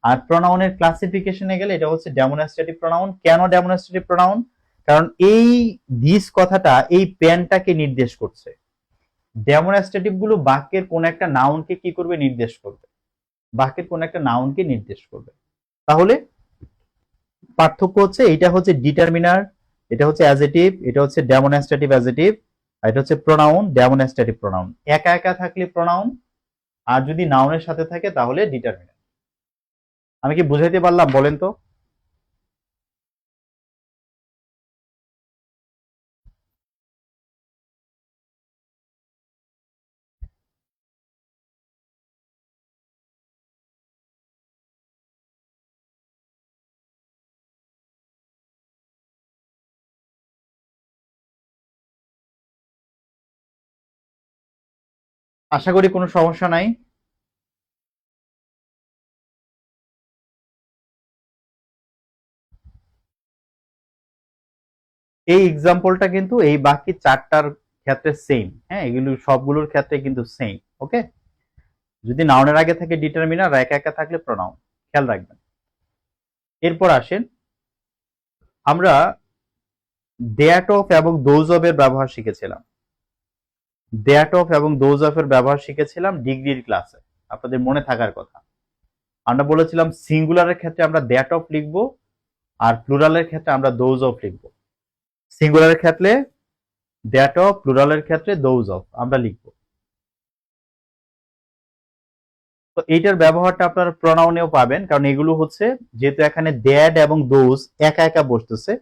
আর প্রোনাউনের ক্লাসিফিকেশনে গেলে এটা হচ্ছে ডেমনস্ট্রেটিভ প্রোনাউন। কেন ডেমনস্ট্রেটিভ প্রোনাউন, কারণ এই দিস কথাটা এই পেনটাকে নির্দেশ করছে। ডেমনস্ট্রেটিভ গুলো বাক্যের কোন একটা নাউনকে কি করবে, নির্দেশ করবে, বাক্যের কোন একটা নাউনকে নির্দেশ করবে। তাহলে পার্থক্য হচ্ছে এইটা হচ্ছে ডিটারমিনার, এটা হচ্ছে অ্যাডজেটিভ, এটা হচ্ছে ডেমনস্ট্রেটিভ অ্যাডজেটিভ, আর এটা হচ্ছে প্রোনাউন, ডেমনস্ট্রেটিভ প্রোনাউন। একা একা থাকলে প্রোনাউন, আর যদি নাউনের সাথে থাকে তাহলে ডিটারমিনার। আমি কি বুঝাইতে পারলাম বলেন তো? আশা করি কোনো সমস্যা নাই। এই এক্সাম্পলটা কিন্তু এই বাকি চারটার ক্ষেত্রে সেম। হ্যাঁ, এগুলো সবগুলোর ক্ষেত্রে কিন্তু সেম। ওকে, যদি নাউনের আগে থাকে ডিটারমিনার, একা একা থাকলে প্রোনাউন, খেয়াল রাখবেন। এরপর আসেন, আমরা দ্যাট অফ এবং দোজ অফ এর ব্যবহার শিখেছিলাম। দ্যাট অফ এবং দোজ অফ এর ব্যবহার শিখেছিলাম ডিগ্রির ক্লাসে, আপনাদের মনে থাকার কথা। আমরা বলেছিলাম সিঙ্গুলারের ক্ষেত্রে আমরা দ্যাট অফ লিখবো, আর প্লুরালের ক্ষেত্রে আমরা দোজ অফ লিখবো। সিঙ্গুলারের ক্ষেত্রে দ্যাট অফ, প্লুরালের ক্ষেত্রে দোজ অফ আমরা লিখবো। তো এইটার ব্যবহারটা আপনারা প্রনাউনেও পাবেন, কারণ এগুলো হচ্ছে যেহেতু এখানে দ্যাট এবং দোজ একা একা বসতেছে,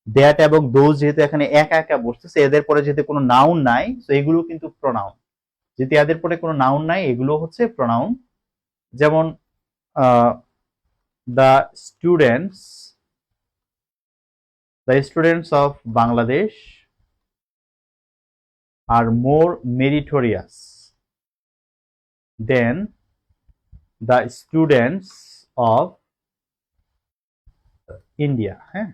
দ্যাট এবং দোজ যেহেতু এখানে একা একা বসতেছে, এদের পরে যেহেতু কোনো নাউন নাই, তো এগুলো কিন্তু প্রনাউন। যেহেতু এদের পরে কোনো নাউন নাই, এগুলো হচ্ছে প্রনাউন। যেমন the students, the students of Bangladesh are more meritorious than the students of India. হ্যাঁ,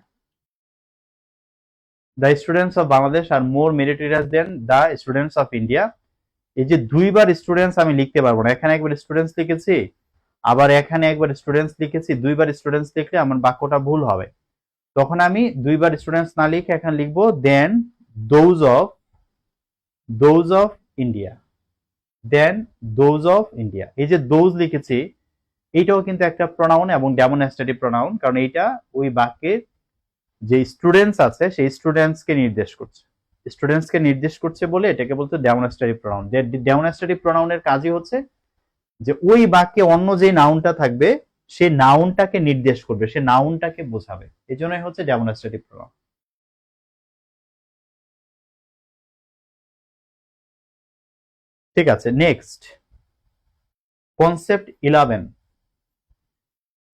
the students of Bangladesh are more meritorious than the students of India. এই যে দুইবার স্টুডেন্টস আমি লিখতে পারবো না, এখানে একবার স্টুডেন্টস লিখেছি, আবার এখানে একবার স্টুডেন্টস লিখেছি, দুইবার স্টুডেন্টস লিখলে আমার বাক্যটা ভুল হবে। তখন আমি দুইবার স্টুডেন্টস না লিখে এখানে লিখবো than those of India, than those of India. এই যে দোজ লিখেছি, এইটাও কিন্তু একটা প্রনাউন এবং ডেমনস্ট্রেটিভ প্রনাউন, কারণ এইটা ওই বাক্যের যে স্টুডেন্টস আছে সেই স্টুডেন্টসকে নির্দেশ করছে, স্টুডেন্টসকে নির্দেশ করছে বলে এটাকে বলতে ডেমনস্ট্রেটিভ প্রনাউন। ডেমনস্ট্রেটিভ প্রনাউনের কাজই হচ্ছে যে ওই বাক্যে অন্য যে নাউনটা থাকবে সেই নাউনটাকে নির্দেশ করবে, সে নাউনটাকে বোঝাবে, এই জন্যই হচ্ছে ডেমনস্ট্রেটিভ প্রনাউন। ঠিক আছে, নেক্সট কনসেপ্ট 11,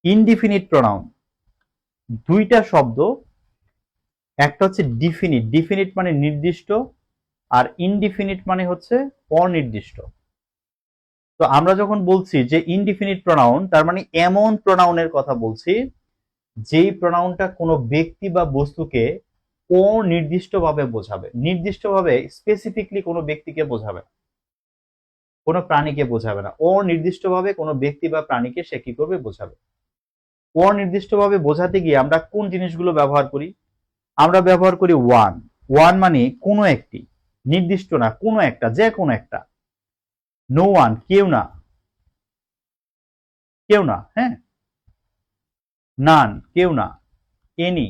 ইনডিফিনিট প্রনাউন। দুইটা শব্দ, একটা হচ্ছে ডিফিনিট, ডিফিনিট মানে নির্দিষ্ট, আর ইনডিফিনিট মানে হচ্ছে অনির্দিষ্ট। তো আমরা যখন বলছি যে ইনডিফিনিট প্রনাউন, তার মানে এমন প্রনাউনের কথা বলছি যেই প্রনাউনটা কোনো ব্যক্তি বা বস্তুকে অনির্দিষ্টভাবে বোঝাবে, নির্দিষ্টভাবে স্পেসিফিকলি কোনো ব্যক্তিকে বোঝাবে, কোনো প্রাণীকে বোঝাবে না, অনির্দিষ্টভাবে কোনো ব্যক্তি বা প্রাণীকে সে কি করবে, বোঝাবে। অনির্দিষ্টভাবে বোঝাতে গিয়ে আমরা কোন জিনিসগুলো ব্যবহার করি? আমরা ব্যবহার করি ওয়ান। ওয়ান মানে কোনো একটি, নির্দিষ্ট না, কোনো একটা, যে কোনো একটা। নো ওয়ান, কেউ না, কেউ না। হ্যাঁ, নান, কেউ না। Any,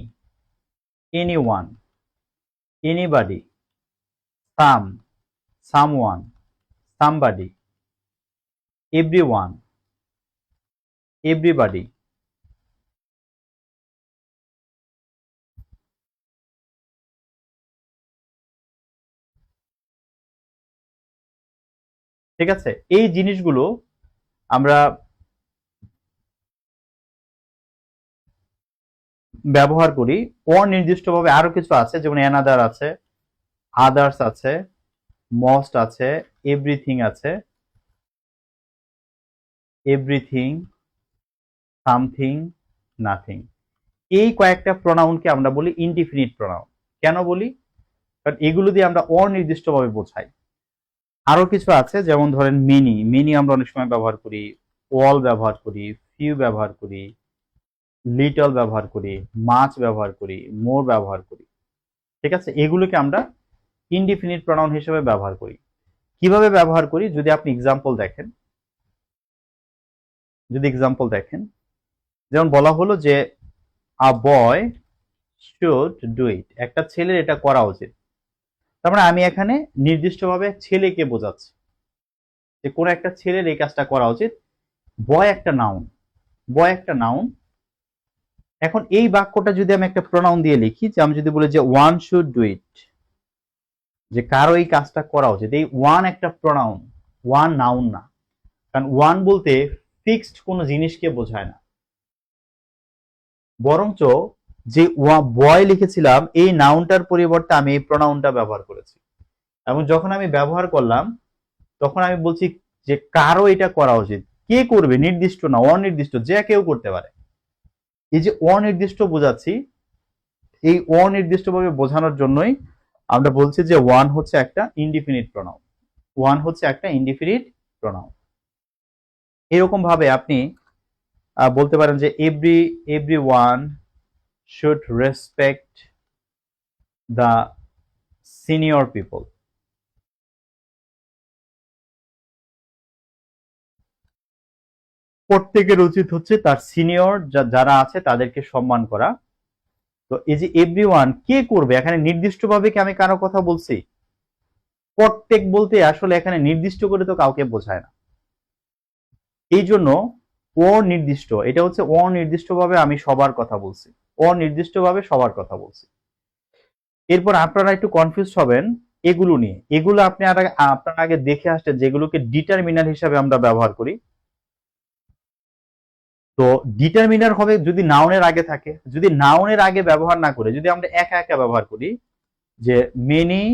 anyone, anybody. Some, someone, somebody. Everyone, everybody. ঠিক আছে, এই জিনিসগুলো আমরা ব্যবহার করি অনির্দিষ্টভাবে। আরো কিছু আছে, যেমন অ্যানাদার আছে, আদার্স আছে, মস্ট আছে, এভরিথিং আছে, এভরিথিং, সামথিং, নাথিং। এই কয়েকটা প্রোনাউনকে আমরা বলি ইনডিফিনিট প্রোনাউন। কেন বলি? কারণ এগুলো দিয়ে আমরা অনির্দিষ্টভাবে বোঝাই। আরো কিছু আছে, যেমন ধরেন মেনি, মেনি আমরা অনেক সময় ব্যবহার করি, অল ব্যবহার করি, ফিউ ব্যবহার করি, লিটল ব্যবহার করি, মাছ ব্যবহার করি, মোর ব্যবহার করি। ঠিক আছে, এগুলোকে আমরা ইনডিফিনিট প্রোনাউন হিসেবে ব্যবহার করি। কিভাবে ব্যবহার করি যদি আপনি এক্সাম্পল দেখেন, যেমন বলা হলো যে আ বয় শুড ডু ইট, একটা ছেলের এটা করা উচিত। তার মানে আমি এখানে নির্দিষ্টভাবে ছেলেকে বোঝাচ্ছি যে কোন একটা ছেলের এই কাজটা করা উচিত। বয় একটা নাউন, বয় একটা নাউন। এখন এই বাক্যটা যদি আমি একটা প্রোনাউন দিয়ে লিখি, যে আমি যদি বলি যে ওয়ান শুড ডু ইট, যে কারো এই কাজটা করা উচিত, এই ওয়ান একটা প্রোনাউন, ওয়ান নাউন না। কারণ ওয়ান বলতে ফিক্সড কোনো জিনিসকে বোঝায় না, বরঞ্চ যে বয় লিখেছিলাম এই নাউনটার পরিবর্তে আমি এই প্রোনাউনটা ব্যবহার করেছি, এবং যখন আমি ব্যবহার করলাম তখন আমি বলছি যে কারো এটা করা উচিত। কে করবে? নির্দিষ্ট না, অনির্দিষ্ট, যে কেউ করতে পারে। এই যে অনির্দিষ্ট বোঝাচ্ছি, এই অনির্দিষ্টভাবে বোঝানোর জন্যই আমরা বলছি যে ওয়ান হচ্ছে একটা ইনডিফিনিট প্রোনাউন। ওয়ান হচ্ছে একটা ইনডিফিনিট প্রোনাউন। এরকম ভাবে আপনি বলতে পারেন যে everyone should respect the senior people. প্রত্যেকের উচিত হচ্ছে তার সিনিয়র যারা আছে তাদেরকে সম্মান করা। তো এই যে এভরিওয়ান কে করবে, এখানে নির্দিষ্টভাবে কি আমি কারো কথা বলছি? প্রত্যেক বলতে আসলে এখানে নির্দিষ্ট করে তো কাউকে বোঝায় না, এই জন্য অনির্দিষ্ট, এটা হচ্ছে অনির্দিষ্টভাবে আমি সবার কথা বলছি, অনির্দিষ্টভাবে সবার কথা বলছি। এরপর আপনারা একটু কনফিউজ হবেন এগুলো নিয়ে। এগুলো আপনারা আগে দেখে আসছেন যেগুলোকে ডিটারমিনার হিসাবে আমরা ব্যবহার করি। তো ডিটারমিনার হবে যদি নাউনের আগে থাকে। যদি নাউনের আগে ব্যবহার না করে যদি আমরা একা একা ব্যবহার করি, যে মেনি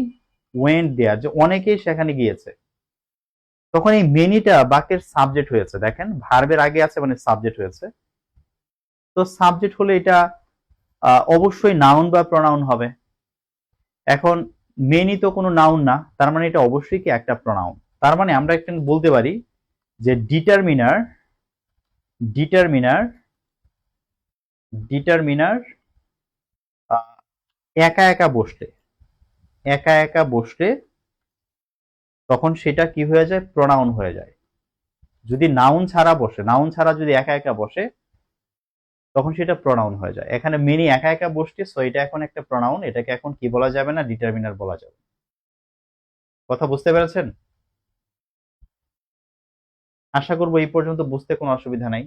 ওয়েন্ট দেয়ার, যে অনেকেই সেখানে গিয়েছে, তখন এই মেনিটা বাক্যের সাবজেক্ট হয়েছে। দেখেন ভার্বের আগে আছে মানে সাবজেক্ট হয়েছে। তো সাবজেক্ট হলে এটা অবশ্যই নাউন বা প্রনাউন হবে। এখন মেনি তো কোনো নাউন না, তার মানে এটা অবশ্যই কি একটা প্রনাউন। তার মানে আমরা একটা বলতে পারি যে ডিটারমিনার ডিটারমিনার ডিটারমিনার একা একা বসলে, একা একা বসলে তখন সেটা কি হয়ে যায়? প্রনাউন হয়ে যায়। যদি নাউন ছাড়া বসে, নাউন ছাড়া যদি একা একা বসে তখন সেটা প্রনাউন হয়ে যায়। এখানে মেনি একা একা বসছে, সো এটা এখন একটা প্রনাউন, এটাকে এখন কি বলা যাবে না? ডিটারমিনার বলা যাবে। কথা বুঝতে পেরেছেন? আশা করবো এই পর্যন্ত বুঝতে কোনো অসুবিধা নাই।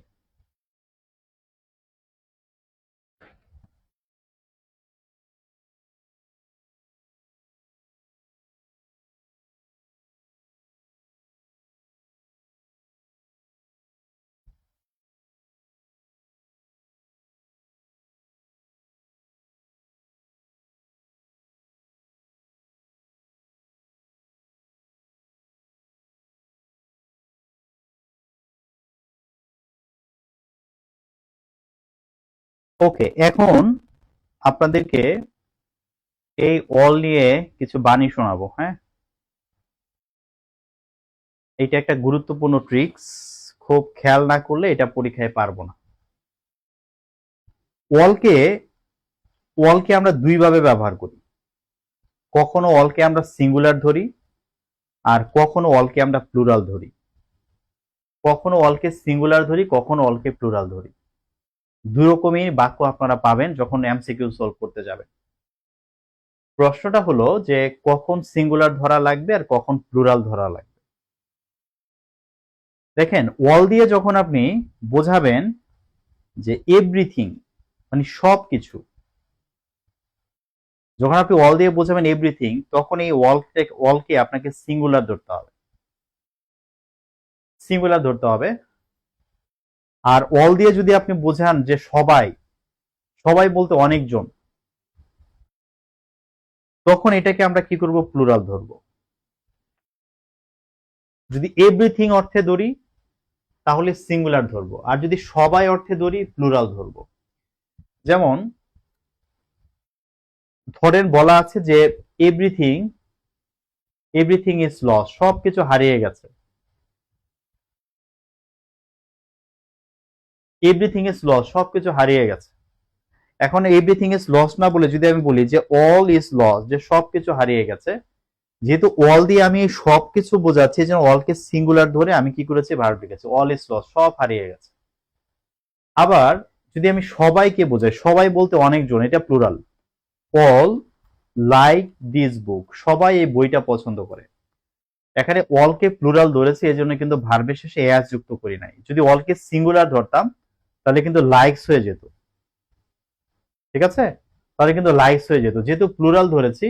ওকে, এখন আপনাদেরকে এই অল নিয়ে কিছু বাণী শোনাবো। হ্যাঁ, এটা একটা গুরুত্বপূর্ণ ট্রিক্স, খুব খেয়াল না করলে এটা পরীক্ষায় পারবো না। অলকে অলকে আমরা দুই ভাবে ব্যবহার করি। কখনো অলকে আমরা সিঙ্গুলার ধরি, আর কখনো অলকে আমরা প্লুরাল ধরি। কখনো অলকে সিঙ্গুলার ধরি, কখনো অলকে প্লুরাল ধরি। দুই রকমই বাক্য আপনারা পাবেন যখন এমসিকিউ সলভ করতে যাবেন। প্রশ্নটা হলো যে কখন সিঙ্গুলার ধরা লাগবে আর কখন প্লুরাল ধরা লাগবে। দেখেন, অল দিয়ে যখন আপনি বোঝাবেন যে এভরিথিং মানে সবকিছু, যখন আপনি অল দিয়ে বোঝাবেন এভরিথিং, তখন এই অলকে আপনাকে সিঙ্গুলার ধরতে হবে, সিঙ্গুলার ধরতে হবে। আর অল দিয়ে যদি আপনি বোঝান যে সবাই, সবাই বলতে অনেকজন, তখন এটাকে আমরা কি করব? প্লুরাল ধরব। যদি এভরিথিং অর্থে ধরি তাহলে সিঙ্গুলার ধরবো, আর যদি সবাই অর্থে ধরি প্লুরাল ধরবো। যেমন ধরেন বলা আছে যে এভরিথিং এভরিথিং ইজ লস, সবকিছু হারিয়ে গেছে। এভরিথিং ইজ লস, সবকিছু হারিয়ে গেছে। এখন এভরিথিং ইজ লস না বলে যদি আমি বলি যে অল ইজ লস, যে সবকিছু হারিয়ে গেছে, যেহেতু অল দিয়ে আমি সবকিছু বোঝাচ্ছি, যে অলকে সিঙ্গুলার ধরে আমি কি করেছি? ভার্ব লিখেছি, অল ইজ লস, সব হারিয়ে গেছে। আবার যদি আমি সবাইকে বোঝাই, সবাই বলতে অনেকজন, এটা plural, all like this book, সবাই এই বইটা পছন্দ করে। এখানে অলকে প্লুরাল ধরেছি, এজন্য কিন্তু ভার্বের শেষে এস যুক্ত করি নাই। যদি অলকে সিঙ্গুলার ধরতাম তাহলে কিন্তু লাইকস হয়ে যেত, ঠিক আছে? তাহলে কিন্তু লাইকস হয়ে যেত। যেহেতু প্লুরাল ধরেছি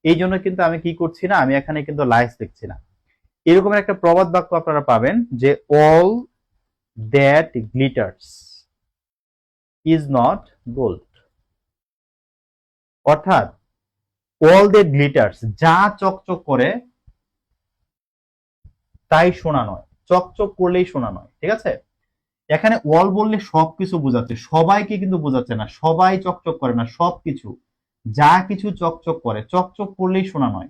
এই জন্য কিন্তু আমি কি করছি না, আমি এখানে কিন্তু লাইকস লিখছি না। এরকম একটা প্রবাদ বাক্য আপনারা পাবেন যে all that glitters is not gold. অর্থাৎ অল দ্যাট গ্লিটার্স, যা চকচক করে তাই সোনা নয়, চকচক করলেই সোনা নয়, ঠিক আছে? এখানে অল বললে সবকিছু বোঝাচ্ছে, সবাইকে কিন্তু বোঝাচ্ছে না, সবাই চকচক করে না, সবকিছু, যা কিছু চকচক করে, চকচক করলেই শোনা নয়,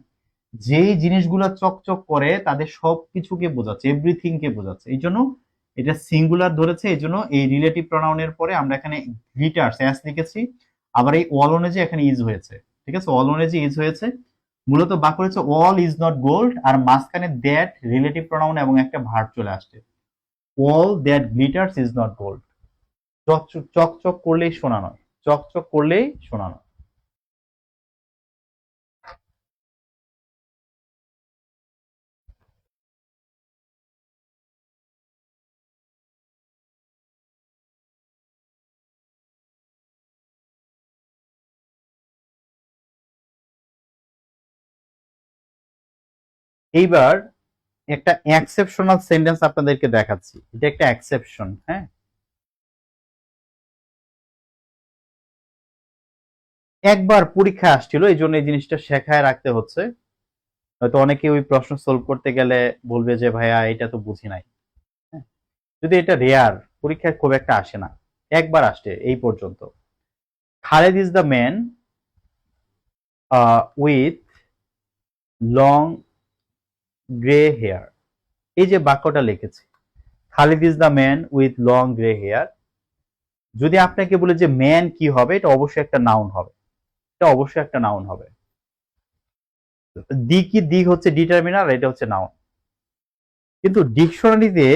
যেই জিনিসগুলা চকচক করে তাদের সবকিছুকে বোঝাচ্ছে, এভরিথিং কে বোঝাচ্ছে। এই জন্য এটা সিঙ্গুলার ধরেছে, এই জন্য এই রিলেটিভ প্রনাউনের পরে আমরা এখানে গ্লিটার্স অ্যাস লিখেছি, আবার এই অল অনুযায়ী এখানে ইজ হয়েছে, ঠিক আছে, অল অনুযায়ী ইজ হয়েছে। মূলত বাক্য হচ্ছে অল ইজ নট গোল্ড, আর মাঝখানে দ্যাট রিলেটিভ প্রনাউন এবং একটা ভার্ব চলে আসছে, all that glitters is not gold. চকচক চকচক করলেই শোনা নয়, চকচক করলেই শোনা নয়। এইবার একটা এক্সেপশনাল সেন্টেন্স আপনাদেরকে দেখাচ্ছি, এটা একটা এক্সেপশন, হ্যাঁ। একবার পরীক্ষা আসছিল, এই জন্য এই জিনিসটা শেখায় রাখতে হচ্ছে। হয়তো অনেকে ওই প্রশ্ন সলভ করতে গেলে বলবে যে ভাইয়া এটা তো বুঝি নাই, হ্যাঁ? যদি এটা রেয়ার, পরীক্ষায় খুব একটা আসে না, একবার আসছে এই পর্যন্ত। Khaled is the man with long grey hair, এই যে বাক্যটা লিখেছি, Khalid is the man with long grey hair, যদি আপনাকে বলে যে ম্যান কি হবে, এটা অবশ্যই একটা নাউন হবে, এটা অবশ্যই একটা নাউন হবে। দি কি, দি হচ্ছে ডিটারমিনার, এটা হচ্ছে নাউন। কিন্তু ডিকশনারিতে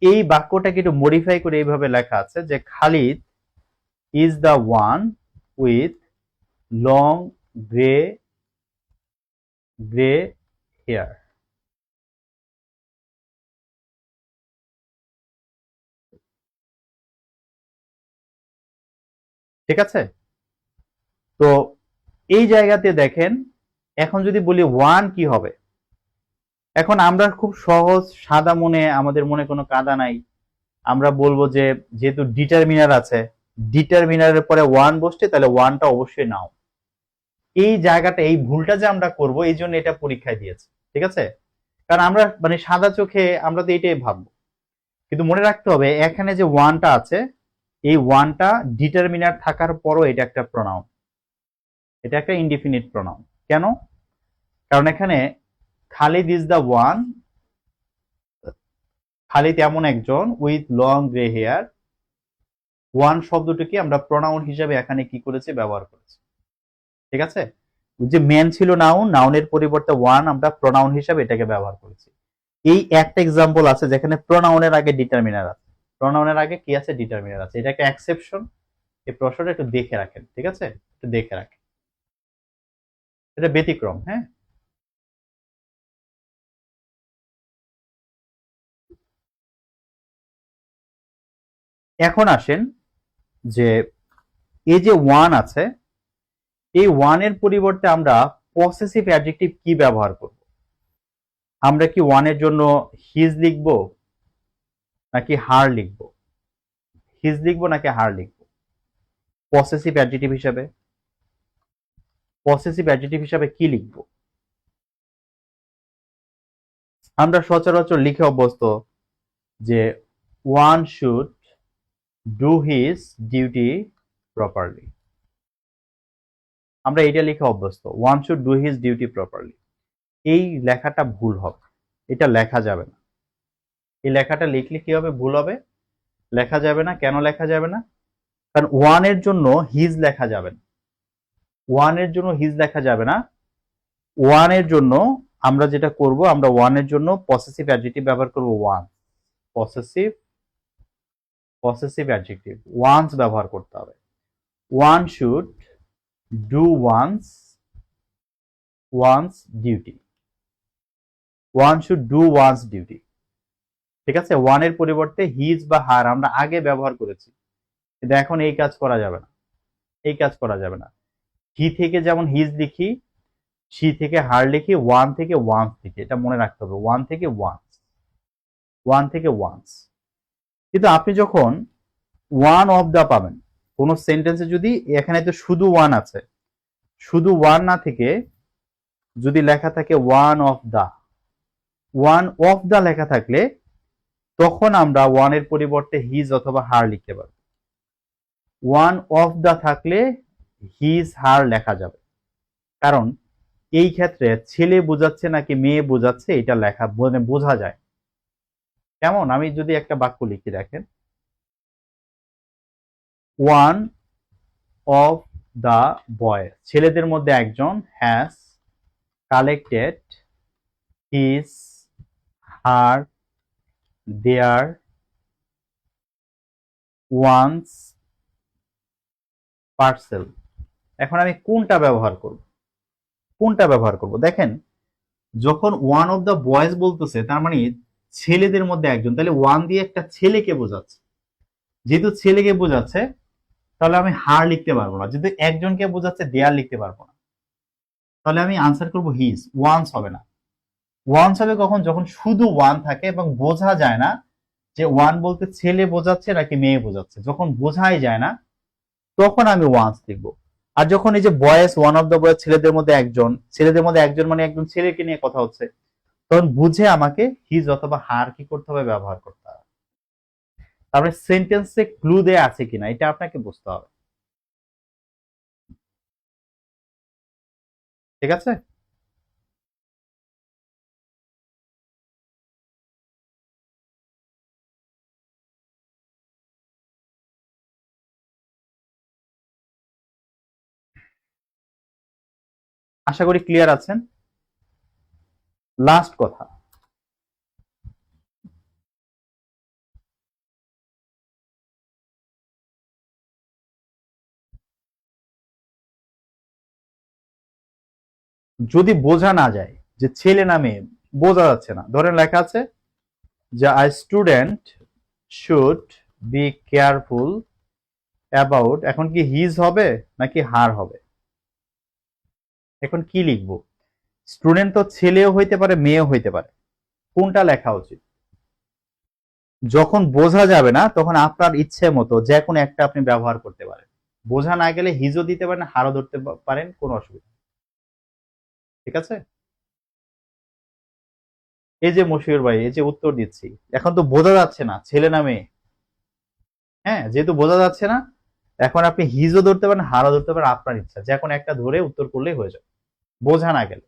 এই বাক্যটাকে একটু মডিফাই করে এইভাবে লেখা আছে যে Khalid is the one with long grey grey hair. ঠিক আছে, তো এই জায়গাতে দেখেন, এখন যদি বলি ওয়ান কি হবে, এখন আমরা খুব সহজ সাদা মনে, আমাদের মনে কোনো কাদা নাই, আমরা বলবো যে যেহেতু ডিটারমিনার আছে, ডিটারমিনারের পরে ওয়ান বসছে, তাহলে ওয়ানটা অবশ্যই নাও। এই জায়গাটা, এই ভুলটা যে আমরা করব, এই জন্য এটা পরীক্ষায় দিয়েছে, ঠিক আছে। কারণ আমরা মানে সাদা চোখে আমরা তো এটাই ভাববো, কিন্তু মনে রাখতে হবে এখানে যে ওয়ানটা আছে, এই ওয়ানটা ডিটারমিনার থাকার পরও এটা একটা প্রনাউন, এটা একটা ইনডিফিনিট প্রনাউন। কেন? কারণ এখানে Khalid is the one, Khalid এমন একজন with long grey hair, one শব্দটিকে আমরা প্রনাউন হিসেবে এখানে কি করেছি, ব্যবহার করেছি, ঠিক আছে। যে ম্যান ছিল নাউন, নাউনের পরিবর্তে ওয়ান আমরা প্রনাউন হিসেবে এটাকে ব্যবহার করেছি। এই একটা এক্সাম্পল আছে যেখানে প্রনাউনের আগে ডিটারমিনার আছে, প্রনাউনের আগে কি আছে, ডিটারমিনার আছে, এটা একটা এক্সেপশন। এই প্রশ্নটা একটু দেখে রাখেন, ঠিক আছে, একটু দেখে রাখেন, এটা ব্যতিক্রম, হ্যাঁ। এখন আসেন যে এই যে ওয়ান আছে, এই ওয়ানের পরিবর্তে আমরা পসেসিভ অ্যাডজেক্টিভ কি ব্যবহার করব? আমরা কি ওয়ানের জন্য হিজ লিখব নাকি হার লিখব? হিজ লিখব নাকি হার লিখব পসেসিভ অ্যাডজেক্টিভ হিসাবে? পসেসিভ অ্যাডজেক্টিভ হিসাবে কি লিখব? আমরা সচরাচর লিখে অভ্যস্ত যে one should do his duty properly, আমরা এটা লিখে অভ্যস্ত, one should do his duty properly. এই লেখাটা ভুল হবে, এটা লেখা যাবে না। এই লেখাটা লিখলে কি হবে, ভুল হবে, লেখা যাবে না। কেন লেখা যাবে না? কারণ ওয়ানের জন্য হিজ লেখা যাবে না, ওয়ানের জন্য হিজ লেখা যাবে না। ওয়ানের জন্য আমরা যেটা করব, আমরা ওয়ানের জন্য পসেসিভ অ্যাডজেক্টিভ ব্যবহার করব, one, possessive possessive adjective one's ব্যবহার করতে হবে। One should do one's duty, one should do one's duty, ঠিক আছে। ওয়ানের পরিবর্তে হিজ বা হার আমরা আগে ব্যবহার করেছি, কিন্তু এখন এই কাজ করা যাবে না, এই কাজ করা যাবে না। হি থেকে যেমন হিজ লিখি, সি থেকে হার লিখি, ওয়ান থেকে ওয়ান্স লিখি, এটা মনে রাখতে হবে, ওয়ান থেকে ওয়ান্স, ওয়ান থেকে ওয়ান্স। কিন্তু আপনি যখন ওয়ান অফ দা পাবেন কোন সেন্টেন্সে, যদি এখানে তো শুধু ওয়ান আছে, শুধু ওয়ান না থেকে যদি লেখা থাকে one of the, one of the লেখা থাকলে তখন আমরা ওয়ান এর পরিবর্তে হিজ অথবা হার লিখতে পারবো। ওয়ান অফ দা থাকলে হিজ হার লেখা যাবে, কারণ এই ক্ষেত্রে ছেলে বোঝাচ্ছে নাকি মেয়ে বোঝাচ্ছে এটা লেখা মানে বোঝা যায়। কেমন, আমি যদি একটা বাক্য লিখি দেখেন, ওয়ান অফ দা বয়, ছেলেদের মধ্যে একজন, has collected his her their one's parcel. এখন আমি কোনটা ব্যবহার করব, দেখেন যখন ওয়ান অফ দা বয়েজ বলতেছে তার মানে ছেলেদের মধ্যে একজন, তাহলে ওয়ান দিয়ে একটা ছেলেকে বোঝাচ্ছে। যেহেতু ছেলেকে বোঝাচ্ছে তাহলে আমি হার লিখতে পারবো না, যেহেতু একজনকে বোঝাচ্ছে দেয়ার লিখতে পারবো না, তাহলে আমি আনসার করব হিজ। ওয়ান্স হবে না, ওয়ান্স হবে কখন, যখন শুধু ওয়ান থাকে এবং বোঝা যায় না যে ওয়ান বলতে ছেলে বোঝাচ্ছে নাকি মেয়ে বোঝাচ্ছে, যখন বোঝাই যায় না তখন আমি ওয়ান্স লিখবো। আর যখন এই যে বয়েস, ওয়ান অফ দ্য বয়েস, ছেলেদের মধ্যে একজন, মানে একজন ছেলেকে নিয়ে কথা হচ্ছে, তখন বুঝে আমাকে হিজ অথবা হার কি করতে হবে, ব্যবহার করতে হবে। তারপরে সেন্টেন্সে ক্লু দেয়া আছে কিনা এটা আপনাকে বুঝতে হবে। ঠিক আছে, আশা করি ক্লিয়ার আছেন। লাস্ট কথা, যদি বোঝা না যায় যে ছেলে না মেয়ে, বোঝা যাচ্ছে না, ধরেন লেখা আছে যে I student should be careful about, এখন কি হিজ হবে নাকি হার হবে, এখন কি লিখবো? স্টুডেন্ট তো ছেলেও হইতে পারে মেয়েও হইতে পারে, কোনটা লেখা উচিত? যখন বোঝা যাবে না তখন আপনার ইচ্ছে মতো যে কোনো একটা আপনি ব্যবহার করতে পারেন। বোঝা না গেলে হিজও দিতে পারেন, হারও ধরতে পারেন, কোনো অসুবিধা। ঠিক আছে, এই যে মশিউর ভাই, এই যে উত্তর দিচ্ছি, এখন তো বোঝা যাচ্ছে না ছেলে না মেয়ে। হ্যাঁ, যেহেতু বোঝা যাচ্ছে না, এখন আপনি হিজও ধরতে পারেন, হারও ধরতে পারেন, আপনার ইচ্ছা, যে কোনো একটা ধরে উত্তর করলেই হয়ে যাবে, বোঝা না গেলে।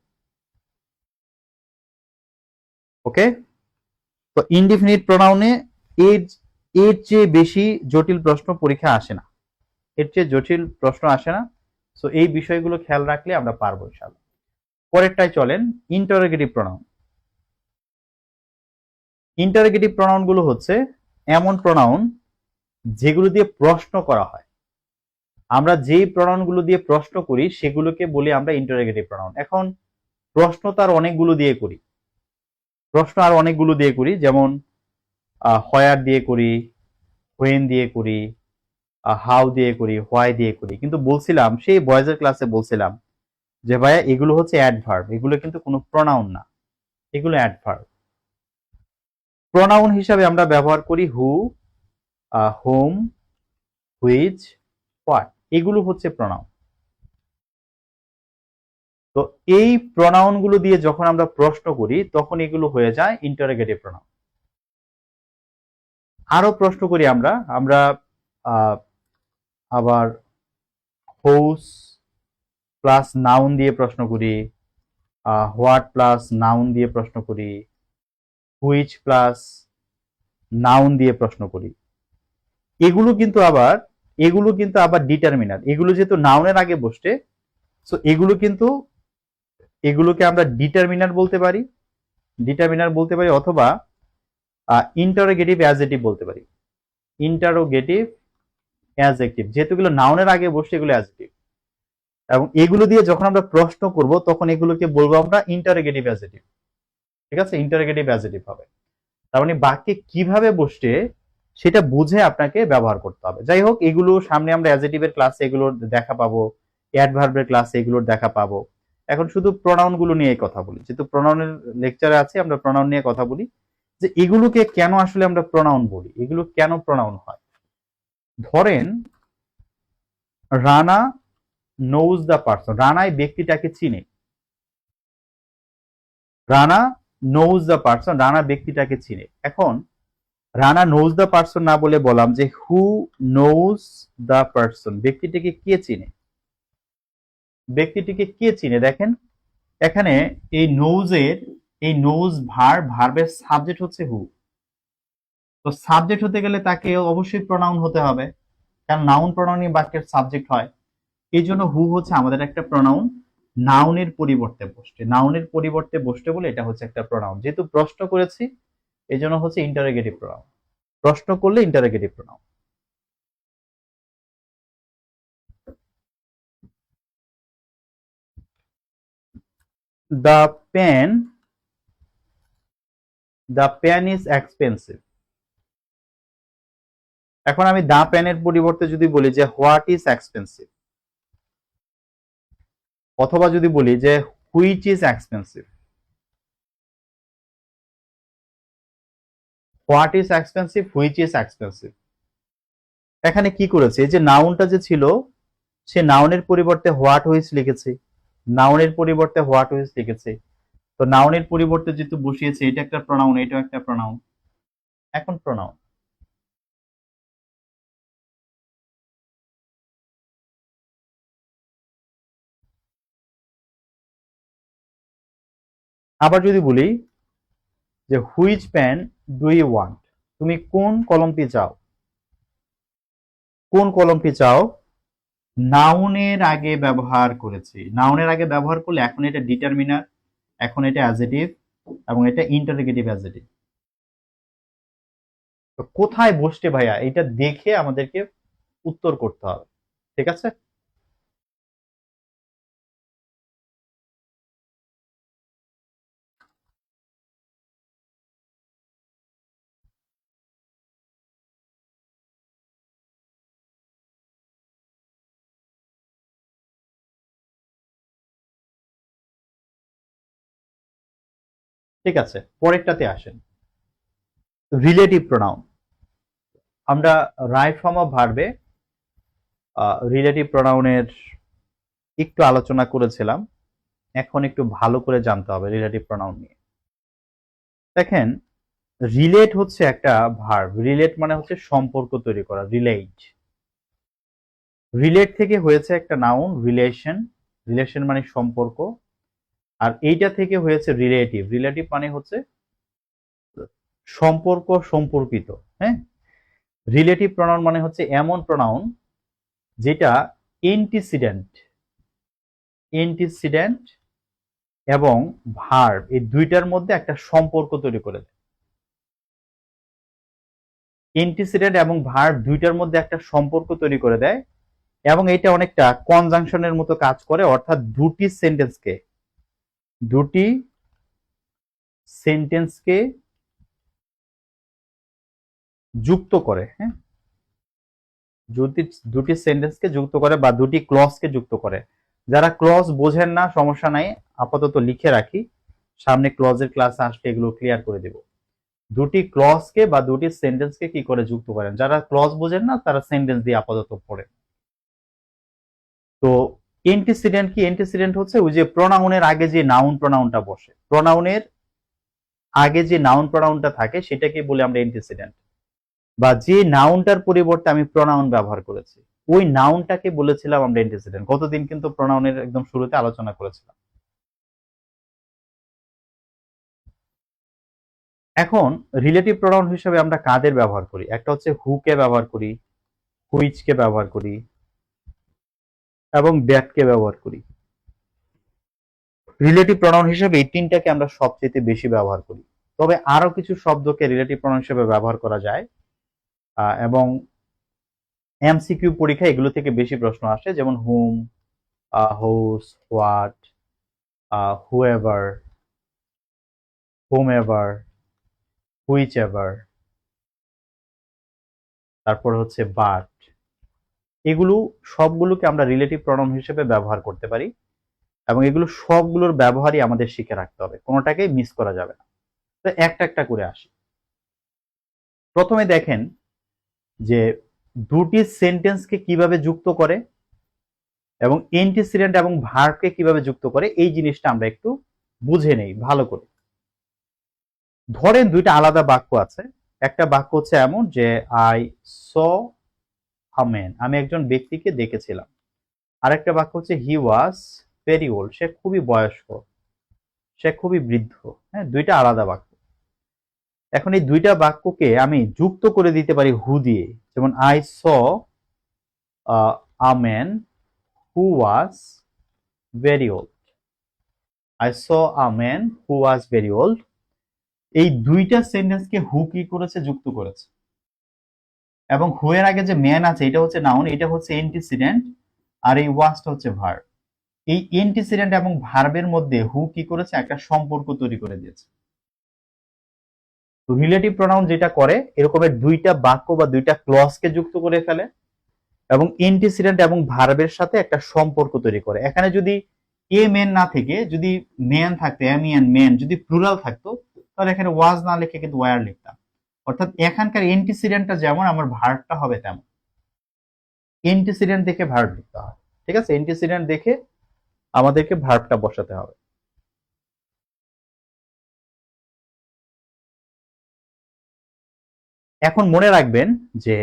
ওকে, তো ইনডিফিনিট প্রোনাউনে এর এর চেয়ে বেশি জটিল প্রশ্ন পরীক্ষা আসে না, এর চেয়ে জটিল প্রশ্ন আসে না। সো এই বিষয়গুলো খেয়াল রাখলে আমরা পারবো ইনশাআল্লাহ। পরেরটাই চলেন, ইন্টারোগেটিভ প্রোনাউন। ইন্টারোগেটিভ প্রোনাউন গুলো হচ্ছে এমন প্রোনাউন যেগুলো দিয়ে প্রশ্ন করা হয়। আমরা যেই প্রোনাউন গুলো দিয়ে প্রশ্ন করি সেগুলোকে বলি আমরা ইন্টারোগেটিভ প্রোনাউন। এখন প্রশ্ন তার অনেকগুলো দিয়ে করি, যেমন হোয়ার দিয়ে করি, হোয়েন দিয়ে করি, হাউ দিয়ে করি, হোয়াই দিয়ে করি। কিন্তু বলছিলাম সেই বয়েজের ক্লাসে বলছিলাম যে ভাইয়া এগুলো হচ্ছে অ্যাডভার্ব, এগুলো কিন্তু কোনো প্রোনাউন না, এগুলো অ্যাডভার্ব। প্রোনাউন হিসাবে আমরা ব্যবহার করি হু, হোম, হুইচ, হোয়াট, এগুলো হচ্ছে প্রোনাউন। তো এই প্রোনাউন গুলো দিয়ে যখন আমরা প্রশ্ন করি তখন এগুলো হয়ে যায় ইন্টারোগেটিভ প্রোনাউন। আরো প্রশ্ন করি আমরা আমরা আবার হোস প্লাস নাউন দিয়ে প্রশ্ন করি, হোয়াট প্লাস নাউন দিয়ে প্রশ্ন করি, হুইচ প্লাস নাউন দিয়ে প্রশ্ন করি। এগুলো কিন্তু আবার ডিটারমিনার, এগুলো যেহেতু নাউনের আগে বসছে, সো এগুলোকে আমরা ডিটারমিনার বলতে পারি অথবা ইন্টারোগেটিভ অ্যাডজেক্টিভ বলতে পারি। ইন্টারোগেটিভ অ্যাডজেক্টিভ, যেহেতু এগুলো নাউনের আগে বসছে, এগুলো অ্যাডজেক্টিভ, এবং এগুলো দিয়ে যখন আমরা প্রশ্ন করব তখন এগুলোকে বলবো আমরা ইন্টারোগেটিভ অ্যাডজেক্টিভ। ঠিক আছে, ইন্টারোগেটিভ অ্যাডজেক্টিভ হবে। তার মানে বাক্যে কিভাবে বসছে সেটা বুঝে আপনাকে ব্যবহার করতে হবে। যাই হোক, এগুলো সামনে আমরা অ্যাডজেক্টিভের ক্লাসে এগুলোর দেখা পাবো, অ্যাডভার্বের ক্লাসে এগুলোর দেখা পাবো। এখন শুধু প্রোনাউন গুলো নিয়ে কথা বলি, যেহেতু প্রোনাউনের লেকচারে আছে আমরা প্রোনাউন নিয়ে কথা বলি, যে এগুলোকে কেন আসলে আমরা প্রোনাউন বলি, এগুলো কেন প্রোনাউন হয়। ধরেন Rana knows the person, Rana এই ব্যক্তিটাকে চিনে, Rana knows the person, Rana ব্যক্তিটাকে চিনে। এখন রানা নোজ দ্য পারসন না বলে বললাম যে হু নোজ দ্য পারসন, ব্যক্তিটিকে কে চিনে, ব্যক্তিটিকে কে চিনে। দেখেন এখানে এই নোজ ভার্বের সাবজেক্ট হচ্ছে হু। তো সাবজেক্ট হতে গেলে তাকে অবশ্যই প্রনাউন হতে হবে, কারণ নাউন প্রনাউনই বাক্যের সাবজেক্ট হয়। এই জন্য হু হচ্ছে আমাদের একটা প্রনাউন, নাউনের পরিবর্তে বসছে, নাউনের পরিবর্তে বসতে বলে এটা হচ্ছে একটা প্রনাউন। যেহেতু প্রশ্ন করেছি এই জন্য হচ্ছে ইন্টারোগেটিভ প্রনাউন, প্রশ্ন করলে interrogative pronoun. The pen, the pen is expensive. এখন আমি দা পেনের পরিবর্তে যদি বলি যে হোয়াট ইজ এক্সপেন্সিভ, অথবা যদি বলি যে which is expensive, what is expensive, which is expensive, এখানে কি করেছে, এই যে নাউনটা যে ছিল সে নাউনের পরিবর্তে হোয়াট হুইচ লিখেছে, নাউনের পরিবর্তে হোয়াট হুইচ লিখেছে। তো নাউনের পরিবর্তে যেহেতু বসিয়েছে এটা একটা প্রনাউন, এটাও একটা প্রনাউন, এখন প্রনাউন। আবার যদি বলি যে which pen do you want, তুমি কোন কলমটি চাও, কোন কলমটি চাও, নাউনের আগে ব্যবহার করেছি। নাউনের আগে ব্যবহার করলে এখন এটা ডিটারমিনার, এখন এটা অ্যাডজেটিভ এবং এটা ইন্টারোগেটিভ অ্যাডজেটিভ। তো কোথায় বসছে ভাইয়া এটা দেখে আমাদেরকে উত্তর করতে হবে, ঠিক আছে। ঠিক আছে, পরেরটাতে আসেন, রিলেটিভ প্রোনাউন। আমরা রাইট ফর্ম অফ ভার্বে রিলেটিভ প্রোনাউনের একটু আলোচনা করেছিলাম, এখন একটু ভালো করে জানতে হবে রিলেটিভ প্রোনাউন নিয়ে। দেখেন রিলেট হচ্ছে একটা ভার্ব, রিলেট মানে হচ্ছে সম্পর্ক তৈরি করা, রিলেট। রিলেট থেকে হয়েছে একটা নাউন রিলেশন, রিলেশন মানে সম্পর্ক, আর এইটা থেকে হয়েছে রিলেটিভ, রিলেটিভ মানে হচ্ছে সম্পর্ক, সম্পর্কিত। হ্যাঁ, রিলেটিভ প্রনাউন মানে হচ্ছে এমন প্রনাউন যেটা এন্টিসিডেন্ট, এন্টিসিডেন্ট এবং ভার্ব এই দুইটার মধ্যে একটা সম্পর্ক তৈরি করে দেয়। এন্টিসিডেন্ট এবং ভার্ব দুইটার মধ্যে একটা সম্পর্ক তৈরি করে দেয় এবং এটা অনেকটা কনজাংশনের মতো কাজ করে, অর্থাৎ দুটি সেন্টেন্সকে যুক্ত করে। হ্যাঁ, দুটি সেন্টেন্সকে যুক্ত করে বা দুটি ক্লজকে যুক্ত করে। যারা ক্লজ বোঝেন না সমস্যা নাই, আপাতত লিখে রাখি, সামনে ক্লজের ক্লাস আসলে এগুলো ক্লিয়ার করে দেব। দুটি ক্লজকে বা দুটি সেন্টেন্সকে কি করে যুক্ত করেন, যারা ক্লজ বোঝেন না তারা সেন্টেন্স দিয়ে আপাতত পড়ে। তো এন্টিসিডেন্ট কি, এন্টিসিডেন্ট হচ্ছে ওই যে প্রোনাউনের আগে যে নাউন প্রোনাউনটা বসে, প্রোনাউনের আগে যে নাউন প্রোনাউনটা থাকে সেটাকে বলে আমরা এন্টিসিডেন্ট, বা যে নাউনটার পরিবর্তে আমি প্রোনাউন ব্যবহার করেছি ওই নাউনটাকে বলেছিলাম আমরা এন্টিসিডেন্ট। গতদিন কিন্তু প্রোনাউনের একদম শুরুতে আলোচনা করেছিলাম। এখন রিলেটিভ প্রোনাউন হিসেবে আমরা কাদের ব্যবহার করি, একটা হচ্ছে হু কে ব্যবহার করি, হুইচ কে ব্যবহার করি এবং দ্যাট কে ব্যবহার করি। রিলেটিভ প্রোনাউন হিসেবে এই তিনটাকে আমরা সবচেয়ে বেশি ব্যবহার করি। তবে আরো কিছু শব্দকে রিলেটিভ প্রোনাউন হিসেবে ব্যবহার করা যায় এবং এমসিকিউ পরীক্ষা এগুলো থেকে বেশি প্রশ্ন আসে, যেমন হুম, হোস, হোয়াট, হুএভার, হোমএভার, হুইচএভার, তারপর হচ্ছে বাট। এগুলো সবগুলোকে আমরা রিলেটিভ প্রোনাউন হিসেবে ব্যবহার করতে পারি এবং এগুলো সবগুলোর ব্যবহারই আমাদের শিখে রাখতে হবে, কোনোটাকেই মিস করা যাবে না। তো একটা একটা করে আসি। প্রথমে দেখেন যে দুটি সেন্টেন্সকে কিভাবে যুক্ত করে এবং এন্টিসিডেন্ট এবং ভার্বকে কিভাবে যুক্ত করে, এই জিনিসটা আমরা একটু বুঝে নেই ভালো করে। ধরেন দুইটা আলাদা বাক্য আছে, একটা বাক্য হচ্ছে এমন যে আই স আ ম্যান, আমি একজন ব্যক্তিকে দেখেছিলাম। আরেকটা বাক্য হচ্ছে হি ওয়াজ ভেরি ওল্ড, সে খুবই বয়স্ক, সে খুবই বৃদ্ধ। হ্যাঁ, দুইটা আলাদা বাক্য। এখন এই দুইটা বাক্যকে আমি যুক্ত করে দিতে পারি হু দিয়ে। যেমন I saw a man who was very old, I saw a man who was very old. এই দুইটা সেন্টেন্সকে হু কি করেছে, যুক্ত করেছে। এবং হু এর আগে যে ম্যান আছে এটা হচ্ছে নাউন, এটা হচ্ছে এন্টিসিডেন্ট, আর এই ওয়াজটা হচ্ছে ভার্ব। এই এন্টিসিডেন্ট এবং ভার্বের মধ্যে হু কি করেছে, একটা সম্পর্ক তৈরি করে দিয়েছে। তো রিলেটিভ প্রোনাউন যেটা করে, এরকমের দুইটা বাক্য বা দুইটা ক্লজকে যুক্ত করে ফেলে এবং এন্টিসিডেন্ট এবং ভার্বের সাথে একটা সম্পর্ক তৈরি করে। এখানে যদি এ মেন না থেকে যদি ম্যান থাকতো, এমিয়ান ম্যান, যদি প্লুরাল থাকতো, তাহলে এখানে ওয়াজ না লিখে কিন্তু ওয়ার লিখতাম। অর্থাৎ এখানকার এন্টিসিডেন্টটা যেমন, আমার ভার্বটা হবে তেমন। এন্টিসিডেন্ট দেখে ভার্ব লিখতে হয়। ঠিক আছে, এন্টিসিডেন্ট দেখে আমাদেরকে ভার্বটা বসাতে হবে। এখন মনে রাখবেন যে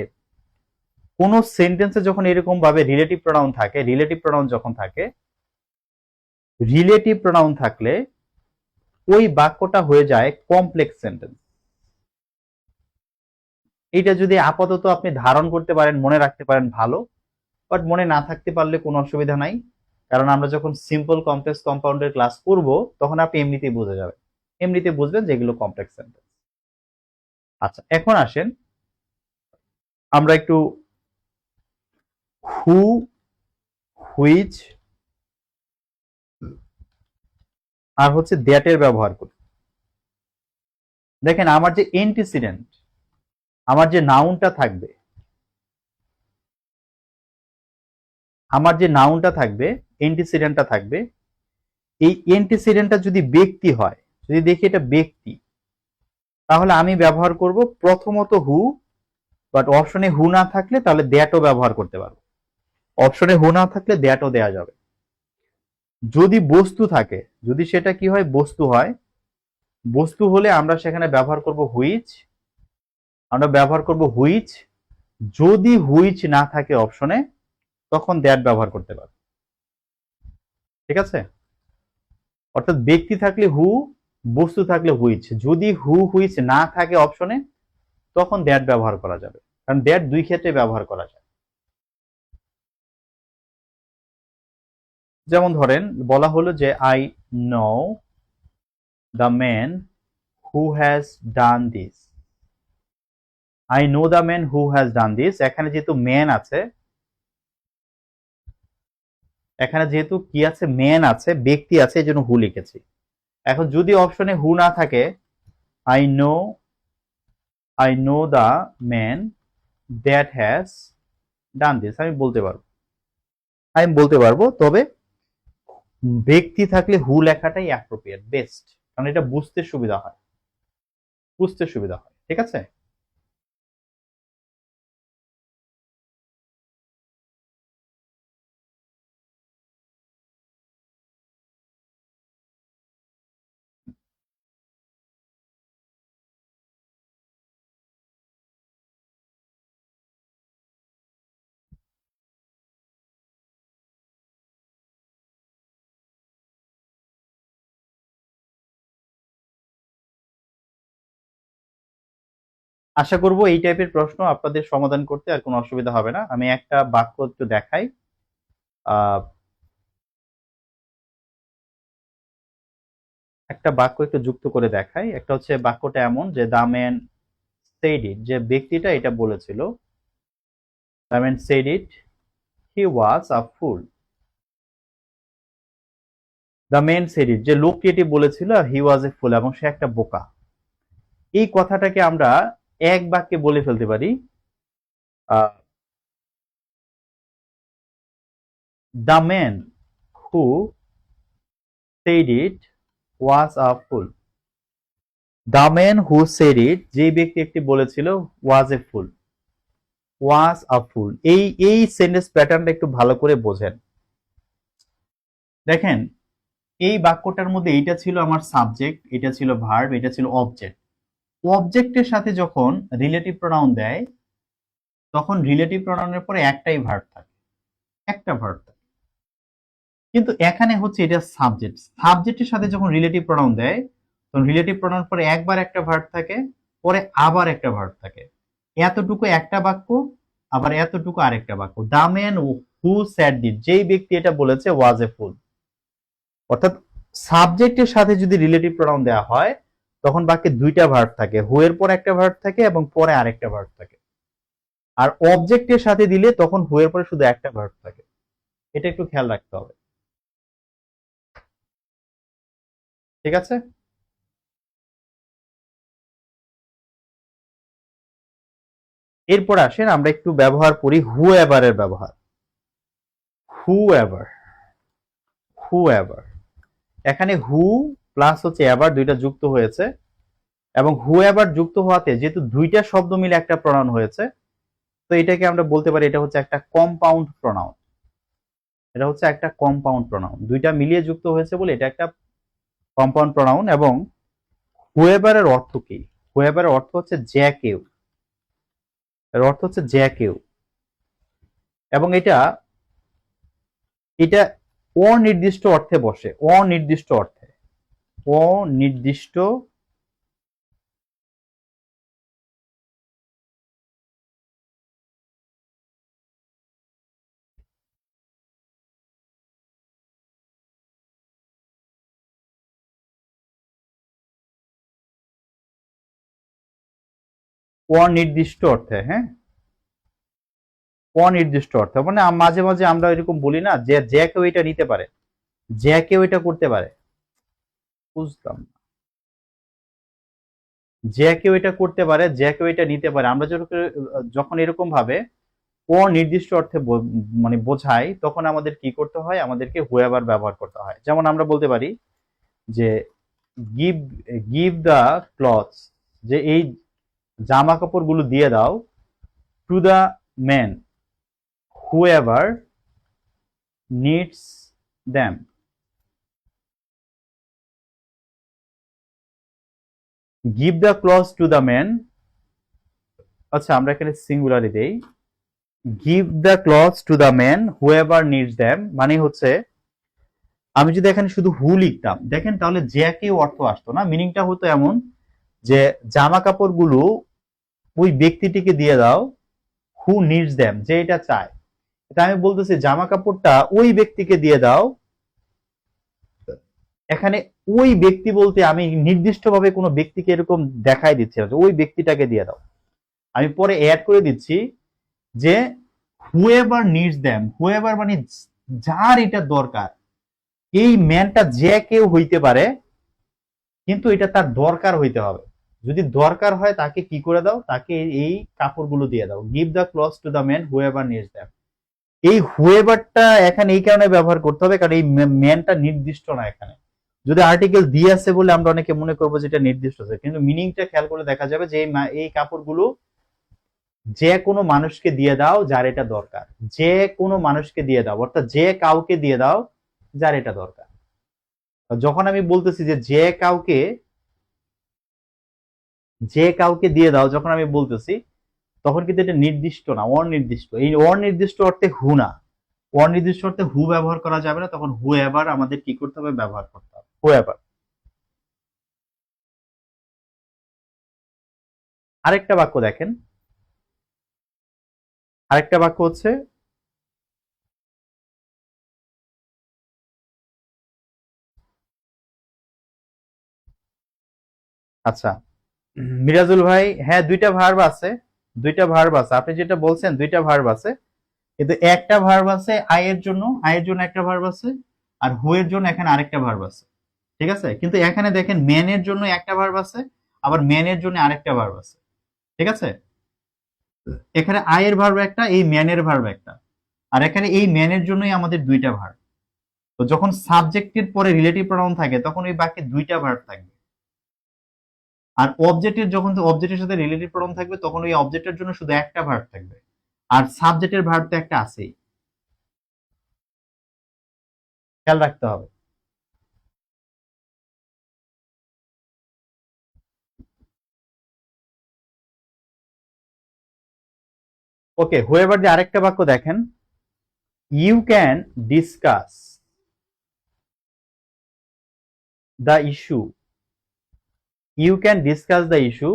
কোন সেন্টেন্সে যখন এরকম ভাবে রিলেটিভ প্রোনাউন থাকে, রিলেটিভ প্রোনাউন থাকলে ওই বাক্যটা হয়ে যায় কমপ্লেক্স সেন্টেন্স। এটা যদি আপাতত আপনি ধারণ করতে পারেন, মনে রাখতে পারেন ভালো, বাট মনে না থাকতে পারলে কোনো অসুবিধা নাই। কারণ আমরা যখন সিম্পল কমপ্লেক্স কম্পাউন্ডের ক্লাস করব, তখন আপনি এমনিতেই বুঝে যাবেন, এমনিতে বুঝবেন যে এগুলো কমপ্লেক্স সেন্টেন্স। আচ্ছা, এখন আসেন আমরা একটু হু, হুইচ আর হচ্ছে দ্যাট এর ব্যবহার করি। দেখেন, আমার যে এন্টিসিডেন্ট, আমার যে নাউনটা থাকবে, এন্টিসিডেন্টটা থাকবে, এই এন্টিসিডেন্টটা যদি ব্যক্তি হয়, যদি দেখি এটা ব্যক্তি, তাহলে আমি ব্যবহার করব প্রথমত হু, বাট অপশনে হু না থাকলে তাহলে দ্যাটও ব্যবহার করতে পারবো। অপশনে হু না থাকলে দ্যাটও দেয়া যাবে। যদি বস্তু থাকে, যদি সেটা কি হয়, বস্তু হয়, বস্তু হলে আমরা সেখানে ব্যবহার করব হুইচ, যদি হুইচ না থাকে অপশনে, তখন দ্যাট ব্যবহার করতে পারবো। ঠিক আছে, অর্থাৎ ব্যক্তি থাকলে হু, বস্তু থাকলে হুইচ। যদি হু হুইচ না থাকে অপশনে, তখন দ্যাট ব্যবহার করা যাবে, কারণ দ্যাট দুই ক্ষেত্রে ব্যবহার করা যায়। যেমন ধরেন, বলা হলো যে I know the man who has done this. I know the man who has done this, এখানে যেহেতু ম্যান আছে, এখানে যেহেতু কি আছে, ম্যান আছে, ব্যক্তি আছে, এই জন্য হু লিখেছি। এখন যদি অপশনে হু না থাকে, I know the man that has done this, আমি বলতে পারবো, তবে ব্যক্তি থাকলে হু লেখাটাই অ্যাপ্রোপ্রিয়েট, বেস্ট, কারণ এটা বুঝতে সুবিধা হয়। ঠিক আছে। আশা করব এই টাইপের প্রশ্ন আপনাদের সমাধান করতে আর কোনো অসুবিধা হবে না। আমি একটা বাক্য একটু দেখাই। একটা বাক্য একটু যুক্ত করে দেখাই। একটা হচ্ছে বাক্যটা এমন যে দ্য ম্যান সেড ইট, যে ব্যক্তিটা এটা বলেছিল, the man said it he was a full. The man said it, যে লোকটি এটি বলেছিল, হি ওয়াজ এ ফুল, এবং সে একটা বোকা। এই কথাটাকে আমরা এক বাক্যে বলে ফেলতে পারি, the man who said it was a full. The man who said it, যে ব্যক্তি একটি বলেছিল, ওয়াজ এ ফুল, এই সেন্টেন্স প্যাটার্নটা একটু ভালো করে বোঝেন। দেখেন, এই বাক্যটার মধ্যে এইটা ছিল আমার সাবজেক্ট, এটা ছিল ভার্ব, এটা ছিল অবজেক্ট। অবজেক্টের সাথে যখন রিলেটিভ প্রোনাউন দেয় তখন রিলেটিভ প্রোনাউনের পরে একটাই ভার্ব থাকে, একটা ভার্ব থাকে। কিন্তু এখানে হচ্ছে এটা সাবজেক্ট, সাবজেক্টের সাথে যখন রিলেটিভ প্রোনাউন দেয় তখন রিলেটিভ প্রোনাউন পরে একবার একটা ভার্ব থাকে, পরে আবার একটা ভার্ব থাকে। এতটুকু একটা বাক্য, আবার এতটুকু আরেকটা বাক্য। দ্য ম্যান হু স্যাড দিট, যেই ব্যক্তি এটা বলেছে ওয়াজ এ ফুল। অর্থাৎ সাবজেক্টের সাথে যদি রিলেটিভ প্রোনাউন দেওয়া হয় তখন বাক্যে দুইটা ভার্ব থাকে, হু এর পর একটা ভার্ব থাকে এবং পরে আরেকটা ভার্ব থাকে। আর অবজেক্টের সাথে দিলে তখন হু এর পরে শুধু একটা ভার্ব থাকে। এটা একটু খেয়াল রাখতে হবে, ঠিক আছে? এরপর আসেন আমরা একটু ব্যবহার করি হু এভার এর ব্যবহার। হু এভার, হু এভার, এখানে হু প্লাস হচ্ছে এভার দুইটা যুক্ত হয়েছে, এবং হু এভার যুক্ত হওয়াতে যেহেতু দুইটা শব্দ মিলে একটা প্রনাউন হয়েছে, তো এটাকে আমরা বলতে পারি এটা হচ্ছে একটা কম্পাউন্ড প্রনাউন। এটা হচ্ছে একটা কম্পাউন্ড প্রনাউন, দুইটা মিলিয়ে যুক্ত হয়েছে বলে এটা একটা কম্পাউন্ড প্রনাউন। এবং হুয়েভার এর অর্থ কি? হুয়েভার এর অর্থ হচ্ছে যে কেউ, এর অর্থ হচ্ছে যে কেউ। এবং এটা এটা অনির্দিষ্ট অর্থে বসে, অনির্দিষ্ট অর্থে, অনির্দিষ্ট অনির্দিষ্ট অর্থে, হ্যাঁ, অনির্দিষ্ট অর্থে। মানে মাঝে মাঝে আমরা এরকম বলি না যে যে কেউ এটা নিতে পারে, যে কেউ এটা করতে পারে। বুঝলাম না। যে কেউ এটা করতে পারে, যে কেউ এটা নিতে পারে, আমরা যখন এরকম ভাবে অনির্দিষ্ট অর্থে মানে বোঝাই তখন আমাদের কি করতে হয়? আমাদেরকে হুয়েভার ব্যবহার করতে হয়। যেমন আমরা বলতে পারি যে গিভ গিভ দ্য ক্লথস, যে এই জামা কাপড়গুলো দিয়ে দাও, to the man whoever needs them. Give the clothes to the man, আচ্ছা আমরা এখানে সিঙ্গুলারি দেই, give the clothes to the man whoever needs them, মানে হচ্ছে আমি যদি এখানে শুধু হু লিখতাম দেখেন তাহলে যে কেউ অর্থ আসতো না, মিনিংটা হতো এমন যে জামা কাপড়গুলো ওই ব্যক্তিটিকে দিয়ে দাও, হু নিডস দ্যাম, যে এটা চায়। এটা আমি বলতেছি জামা কাপড়টা ওই ব্যক্তিকে দিয়ে দাও, এখানে ওই ব্যক্তি বলতে আমি নির্দিষ্টভাবে কোনো ব্যক্তিকে এরকম দেখাই দিচ্ছি না, ওই ব্যক্তিটাকে দিয়ে দাও। আমি পরে অ্যাড করে দিচ্ছি যে হুয়েভার নিডস দ্যাম, হুয়েভার মানে যার এটা দরকার। এই ম্যানটা যে কেউ হইতে পারে, কিন্তু এটা তার দরকার হইতে হবে। যদি দরকার হয় তাকে কি করে দাও? তাকে এই কাপড়গুলো দিয়ে দাও। Give the clothes to the man whoever needs them. এই হুয়েভারটা এখানে এই কারণে ব্যবহার করতে হবে কারণ এই ম্যানটা নির্দিষ্ট না এখানে। যদি আর্টিকেল দিয়ে আছে বলে আমরা অনেকে মনে করবো যে এটা নির্দিষ্ট আছে, কিন্তু মিনিংটা খেয়াল করে দেখা যাবে যে এই কাপড়গুলো যে কোনো মানুষকে দিয়ে দাও যার এটা দরকার, যে কোনো মানুষকে দিয়ে দাও, অর্থাৎ যে কাউকে দিয়ে দাও যার এটা দরকার। যখন আমি বলতেছি যে যে কাউকে দিয়ে দাও, যখন আমি বলতেছি তখন কিন্তু এটা নির্দিষ্ট না, অনির্দিষ্ট। এই অনির্দিষ্ট অর্থে হু না, অনির্দিষ্ট অর্থে হু ব্যবহার করা যাবে না, তখন হু এভার আমাদের কি করতে হবে? ব্যবহার করতে হবে, হু এভার। আরেকটা বাক্য দেখেন, আরেকটা বাক্য হচ্ছে, আচ্ছা মিরাজুল ভাই, হ্যাঁ দুইটা ভার্ব আছে, দুইটা ভার্ব আছে, আপনি যেটা বলছেন দুইটা ভার্ব আছে, কিন্তু একটা ভার্ব আছে আয়ের জন্য, আয়ের জন্য একটা ভার্ব আছে, আর হু এর জন্য এখানে আরেকটা ভার্ব আছে, ঠিক আছে? কিন্তু এখানে দেখেন ম্যানের জন্য একটা ভার্ব আছে, আবার ম্যানের জন্য আরেকটা ভার্ব আছে, ঠিক আছে? এখানে আয়ের ভার্ব একটা, এই ম্যানের ভার্ব একটা, আর এখানে এই ম্যানের জন্যই আমাদের দুইটা ভার্ব। তো যখন সাবজেক্টের পরে রিলেটিভ প্রোনাউন থাকে তখন ওই বাক্যে দুইটা ভার্ব থাকবে। আর অবজেক্টের যখন অবজেক্টের সাথে রিলেটিভ প্রোনাউন থাকবে তখন ওই অবজেক্টের জন্য শুধু একটা ভার্ব থাকবে, আর সাবজেক্টের ভার্ব তো একটা আছেই, খেয়াল রাখতে হবে। ওকে, হুয়েভার যে আরেকটা বাক্য দেখেন, you can discuss the issue, you can discuss the issue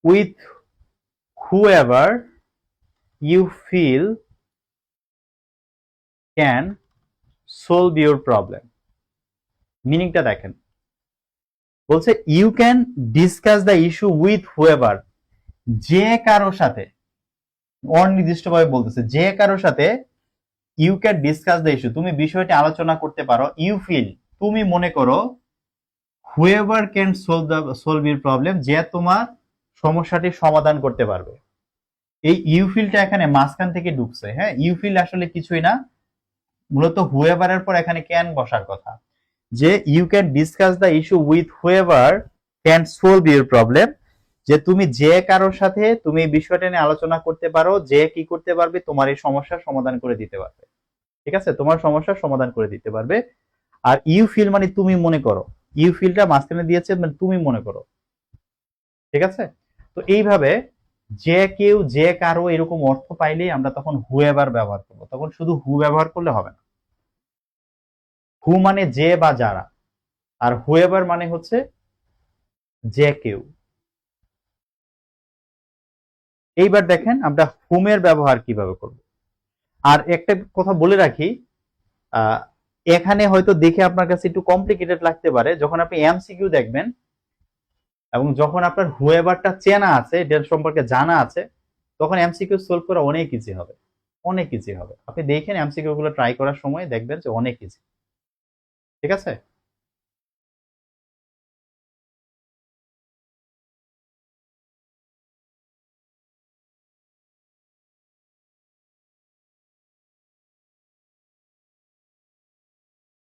with whoever you feel can solve your problem. মিনিংটা দেখেন, বলছে you can discuss the issue with whoever, যে কারোর সাথে, অনির্দিষ্টভাবে বলতেছে যে কারোর সাথে you can discuss the issue, তুমি বিষয়টি আলোচনা করতে পারো, ইউ ফিল, তুমি মনে করো, whoever can solve your problem, যে তোমার সমস্যাটি সমাধান করতে পারবে। এই ইউ ফিলটা এখানে মাঝখান থেকে ঢুকছে। হ্যাঁ, ইউ ফিল আসলে কিছুই না, মূলত হুএভার এর পর এখানে ক্যান বসার কথা, যে you can discuss the issue with whoever can solve your problem, যে তুমি যে কারোর সাথে তুমি এই বিষয়টা নিয়ে আলোচনা করতে পারো, যে কি করতে পারবে, তোমার এই সমস্যার সমাধান করে দিতে পারবে। ঠিক আছে, তোমার সমস্যার সমাধান করে দিতে পারবে। আর ইউ ফিল মানে তুমি মনে করো, ইউ ফিলটা মাঝখানে দিয়েছে মানে তুমি মনে করো। ঠিক আছে, তো এইভাবে যে কেউ যে কারো এরকম অর্থ পাইলেই আমরা তখন হুএভার ব্যবহার করবো। তখন শুধু হু ব্যবহার করলে হবে না। হু মানে যে বা যারা, আর হুএভার মানে হচ্ছে যে কেউ। এইবার দেখেন আমরা হুমের ব্যবহার কিভাবে করব। আর একটা কথা বলে রাখি, আহ, এখানে হয়তো দেখে আপনার কাছে একটু কমপ্লিকেটেড লাগতে পারে, যখন আপনি এমসিকিউ দেখবেন এবং যখন আপনার হুএভারটা চেনা আছে, এটার সম্পর্কে জানা আছে, তখন এমসিকিউ সলভ করা অনেক ইজি হবে, অনেক ইজি হবে। আপনি দেখেন এমসিকিউ গুলো ট্রাই করার সময় দেখবেন যে অনেক ইজি। ঠিক আছে,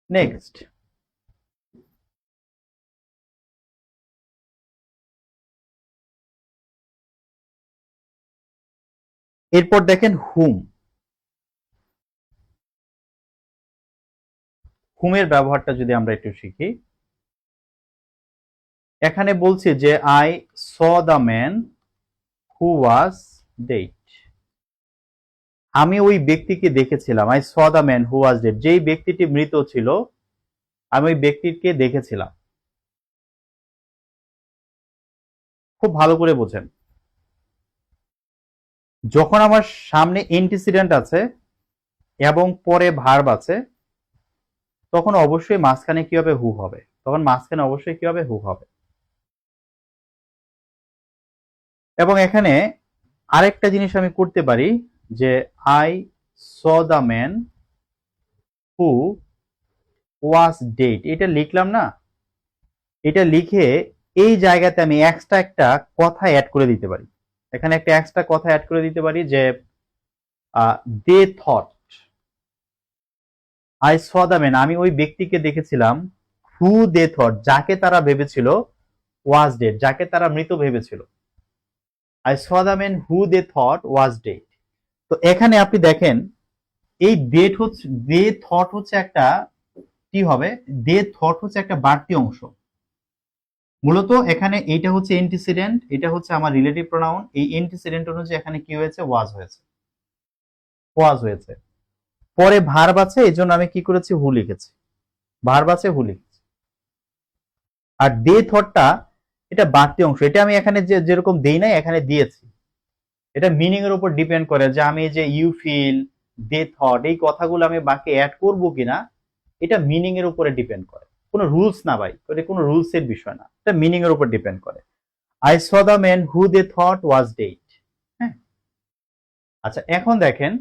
নেক্সট এরপর দেখেন হুম। হুমের ব্যবহারটা যদি আমরা একটু শিখি, এখানে বলছে যে I saw the man who was dead, আমি ওই ব্যক্তিকে দেখেছিলাম। I saw the man who was dead, যেই ব্যক্তিটি মৃত ছিল আমি ওই ব্যক্তিকে দেখেছিলাম। খুব ভালো করে বোঝেন, যখন আমার সামনে এন্টিসিডেন্ট আছে এবং পরে ভার্ব আছে, তখন অবশ্যই মাঝখানে কি হবে, হু হবে। তখন মাঝখানে অবশ্যই কি হবে, হু হবে। এবং এখানে আরেকটা জিনিস আমি করতে পারি, যে I saw the man who was dead, এটা লিখলাম না, এটা লিখে এই জায়গাতে আমি এক্সট্রা একটা কথা অ্যাড করে দিতে পারি। এখানে একটা এক্সট্রা কথা অ্যাড করে দিতে পারি যে they thought, I saw the man, আমি ওই ব্যক্তিকে দেখেছিলাম, হু দে থট, যাকে তারা ভেবেছিল, ওয়াজ ডেড, যাকে তারা মৃত ভেবেছিল। I saw the man who they thought was dead. তো এখানে আপনি দেখেন এই ডেট হচ্ছে, দে থট হচ্ছে একটা কি হবে, দে থট হচ্ছে একটা বাড়তি অংশ। মূলত এখানে এইটা হচ্ছে এন্টিসিডেন্ট, এটা হচ্ছে আমার রিলেটিভ প্রোনাউন, এই এন্টিসিডেন্ট অনুযায়ী এখানে কি হয়েছে, ওয়াজ হয়েছে, ওয়াজ হয়েছে। পরে ভার্ব আছে, এই জন্য আমি কি করেছি, হু লিখেছি, ভার্ব আছে হু লিখেছি। আর দে থটটা এটা বাড়তি অংশ, এটা আমি এখানে যেরকম দেই নাই এখানে দিয়েছি। এটা মিনিং এর উপর ডিপেন্ড করে যে আমি যে ইউ ফিল, দে থট, এই কথাগুলো আমি বাকি অ্যাড করব কিনা, এটা মিনিং এর উপরে ডিপেন্ড করে। কোনো রুলস না ভাই, এটা কোনো রুলস এর বিষয় না, এটা মিনিং এর উপর ডিপেন্ড করে। I saw the man who they thought was dead. হ্যাঁ, আচ্ছা এখন দেখেন,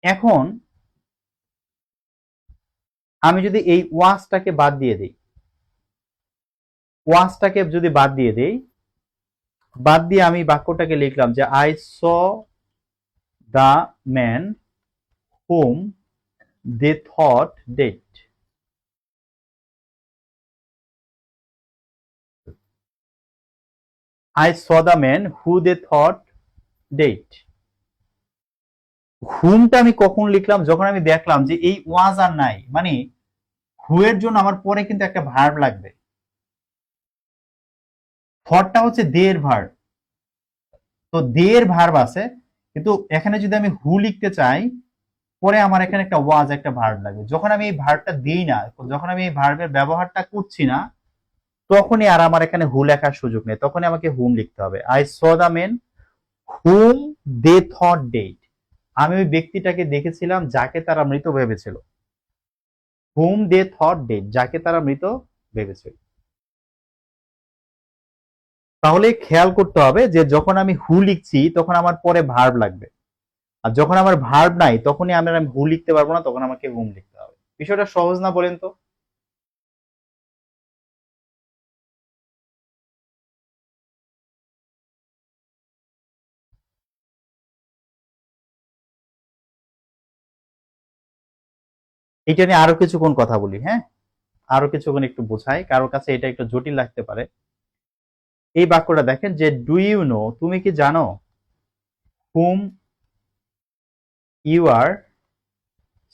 এখন আমি যদি এই ওয়াজটাকে বাদ দিয়ে দিই, ওয়াজটাকে যদি বাদ দিয়ে দেই, বাদ দিয়ে আমি বাক্যটাকে লিখলাম যে I saw the man whom they thought dead. I saw the man who they thought dead. হুমটা আমি কখন লিখলাম, যখন আমি দেখলাম যে এই ওয়াজ আর নাই, মানে হু এর জন্য আমার পরে কিন্তু একটা ভার্ব লাগবে। থটটা হচ্ছে দে এর ভার্ব, তো দে এর ভার্ব আছে, কিন্তু এখানে যদি আমি হু লিখতে চাই, পরে আমার এখানে একটা ওয়াজ একটা ভার্ব লাগবে। যখন আমি এই ভার্বটা দিই না, যখন আমি এই ভার্বের ব্যবহারটা করছি না, তখনই আর আমার এখানে হু লেখার সুযোগ নেই, তখনই আমাকে হুম লিখতে হবে। I saw the men whom they thought dead. আমি ওই ব্যক্তিটাকে দেখেছিলাম যাকে তারা মৃত ভেবেছিল। হুম দে থট ডেড, যাকে তারা মৃত ভেবেছিল। তাহলে খেয়াল করতে হবে যে যখন আমি হু লিখছি তখন আমার পরে ভার্ব লাগবে, আর যখন আমার ভার্ব নাই তখনই আমি হু লিখতে পারবো না, তখন আমাকে হুম লিখতে হবে। বিষয়টা সহজ না বলেন তো? এটা নিয়ে আরো কিছুক্ষণ কথা বলি, হ্যাঁ, আরো কিছুক্ষণ একটু বোঝাই, কারোর কাছে এটা একটু জটিল লাগতে পারে। এই বাক্যটা দেখেন যে ডু ইউ নো, তুমি কি জানো, হুম ইউ আর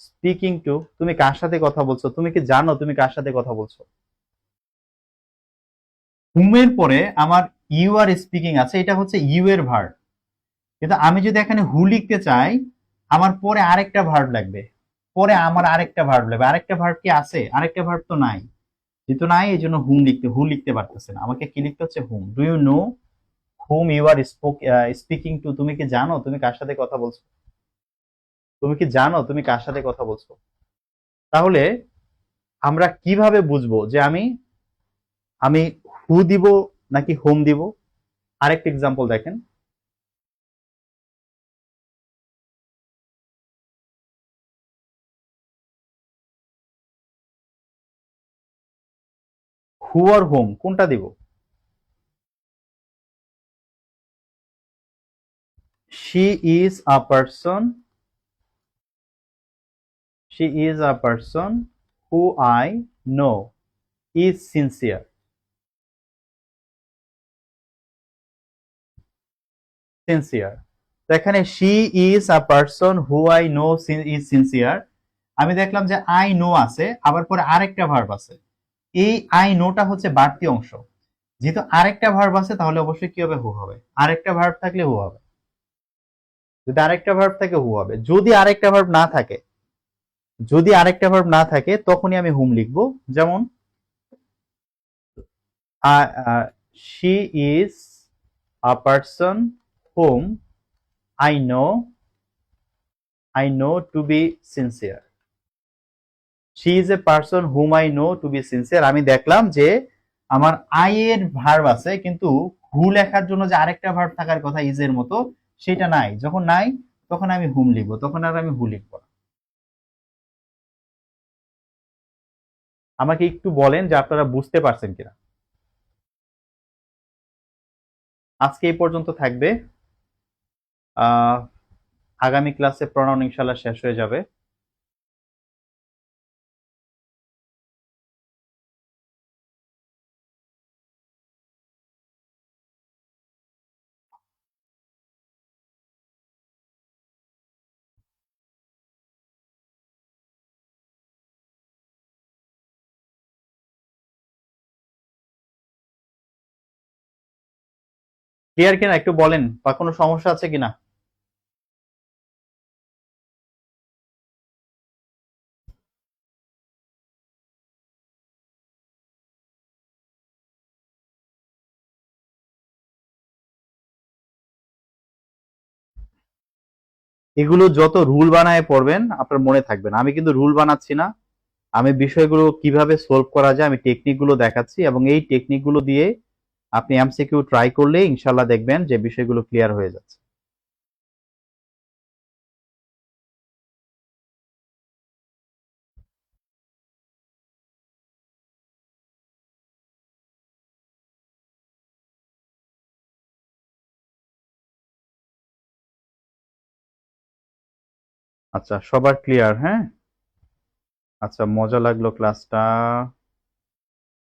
স্পিকিং টু, তুমি কার সাথে কথা বলছো, তুমি কি জানো তুমি কার সাথে কথা বলছো। হুমের পরে আমার ইউ আর স্পিকিং আছে, এটা হচ্ছে ইউ এর ভার্ব, কিন্তু আমি যদি এখানে হু লিখতে চাই, আমার পরে আরেকটা ভার্ব লাগবে, পরে আমার আরেকটা ভার্ব লাগবে। আরেকটা ভার্ব কি আছে? আরেকটা ভার্ব তো নাই, যেহেতু নাই এই জন্য হু লিখতে পারতেছে না, আমাকে কি লিখতে হচ্ছে whom. Do you know whom you are speaking to, তুমি কি জানো তুমি কার সাথে কথা বলছো, তুমি কি জানো তুমি কার সাথে কথা বলছো। তাহলে আমরা কিভাবে বুঝবো যে আমি আমি হু দিব নাকি হোম দিব? আরেকটা এক্সাম্পল দেখেন, হু আর হোম কোনটা দিব? She is a person, she is a person who I know is sincere. Sincere, তো এখানে she is a person who I know is sincere. আমি দেখলাম যে আই নো আছে, আবার পরে আরেকটা ভার্ব আছে। এই আই নোটা হচ্ছে বাড়তি অংশ, যেহেতু আরেকটা ভার্ব আছে তাহলে অবশ্যই কি হবে? হু হবে। আরেকটা ভার্ব থাকলে হু হবে, যদি আরেকটা ভার্ব থাকে হু হবে। যদি আরেকটা ভার্ব না থাকে, যদি আরেকটা ভার্ব না থাকে তখনই আমি হুম লিখবো। যেমন she is a person whom I know to be sincere. She is a person whom I know to be sincere. আমি দেখলাম যে আমার আই এর ভার্ব আছে, কিন্তু হু লেখার জন্য যে আরেকটা ভার্ব থাকার কথা ইজ এর মতো, সেটা নাই। যখন নাই তখন আমি হুম লিখবো, তখন আর আমি হু লিখবো না। আমাকে একটু বলেন যে আপনারা বুঝতে পারছেন কিনা। আজকে এই পর্যন্ত থাকবে। আহ আগামী ক্লাসে প্রনাউন ইনশাল্লাহ শেষ হয়ে যাবে। ক্লিয়ার কিনা একটু বলেন, বা কোনো সমস্যা আছে কিনা। এগুলো যত রুল বানায় পড়বেন আপনার মনে থাকবে না। আমি কিন্তু রুল বানাচ্ছি না, আমি বিষয়গুলো কিভাবে সলভ করা যায় আমি টেকনিক গুলো দেখাচ্ছি, এবং এই টেকনিক গুলো দিয়ে আপনি এমসিকিউ ট্রাই করলে ইনশাল্লাহ দেখবেন যে বিষয়গুলো ক্লিয়ার হয়ে যাচ্ছে। আচ্ছা, সবার ক্লিয়ার? হ্যাঁ, আচ্ছা, মজা লাগলো ক্লাসটা।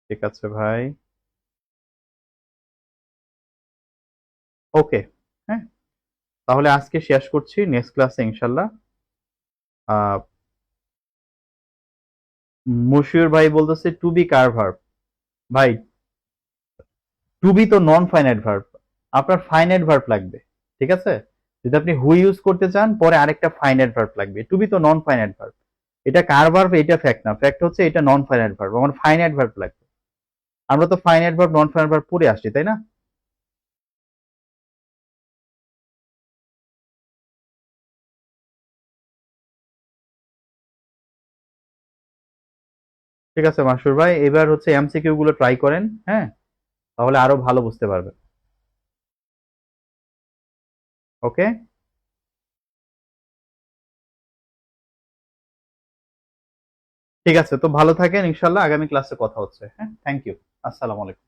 ঠিক আছে ভাই, ওকে, হ্যাঁ, তাহলে আজকে শেষ করছি, নেক্সট ক্লাসে ইনশাল্লাহ। আহ মুশিউর ভাই বলতেছে টু বি কার ভার্ব। ভাই টু বি তো নন ফাইনাইট ভার্ব, আপনার ফাইনাইট ভার্ব লাগবে। ঠিক আছে? যদি আপনি হু ইউজ করতে চান পরে আরেকটা ফাইনাইট ভার্ব লাগবে। টু বি তো নন ফাইনাইট ভার্ব। এটা কার ভার্ব এটা ফ্যাক্ট না, ফ্যাক্ট হচ্ছে এটা নন ফাইনাইট ভার্ব, আমার ফাইনাইট ভার্ব লাগবে। আমরা তো finite verb non finite verb পড়ে আসছি তাই না? ঠিক আছে মাসুর ভাই, এবার হচ্ছে এমসিকিউ গুলো ট্রাই করেন, হ্যাঁ, তাহলে আরো ভালো বুঝতে পারবেন। ওকে, ঠিক আছে, তো ভালো থাকেন, ইনশাল্লাহ আগামী ক্লাসে কথা হচ্ছে। হ্যাঁ, থ্যাংক ইউ। আসসালামু আলাইকুম।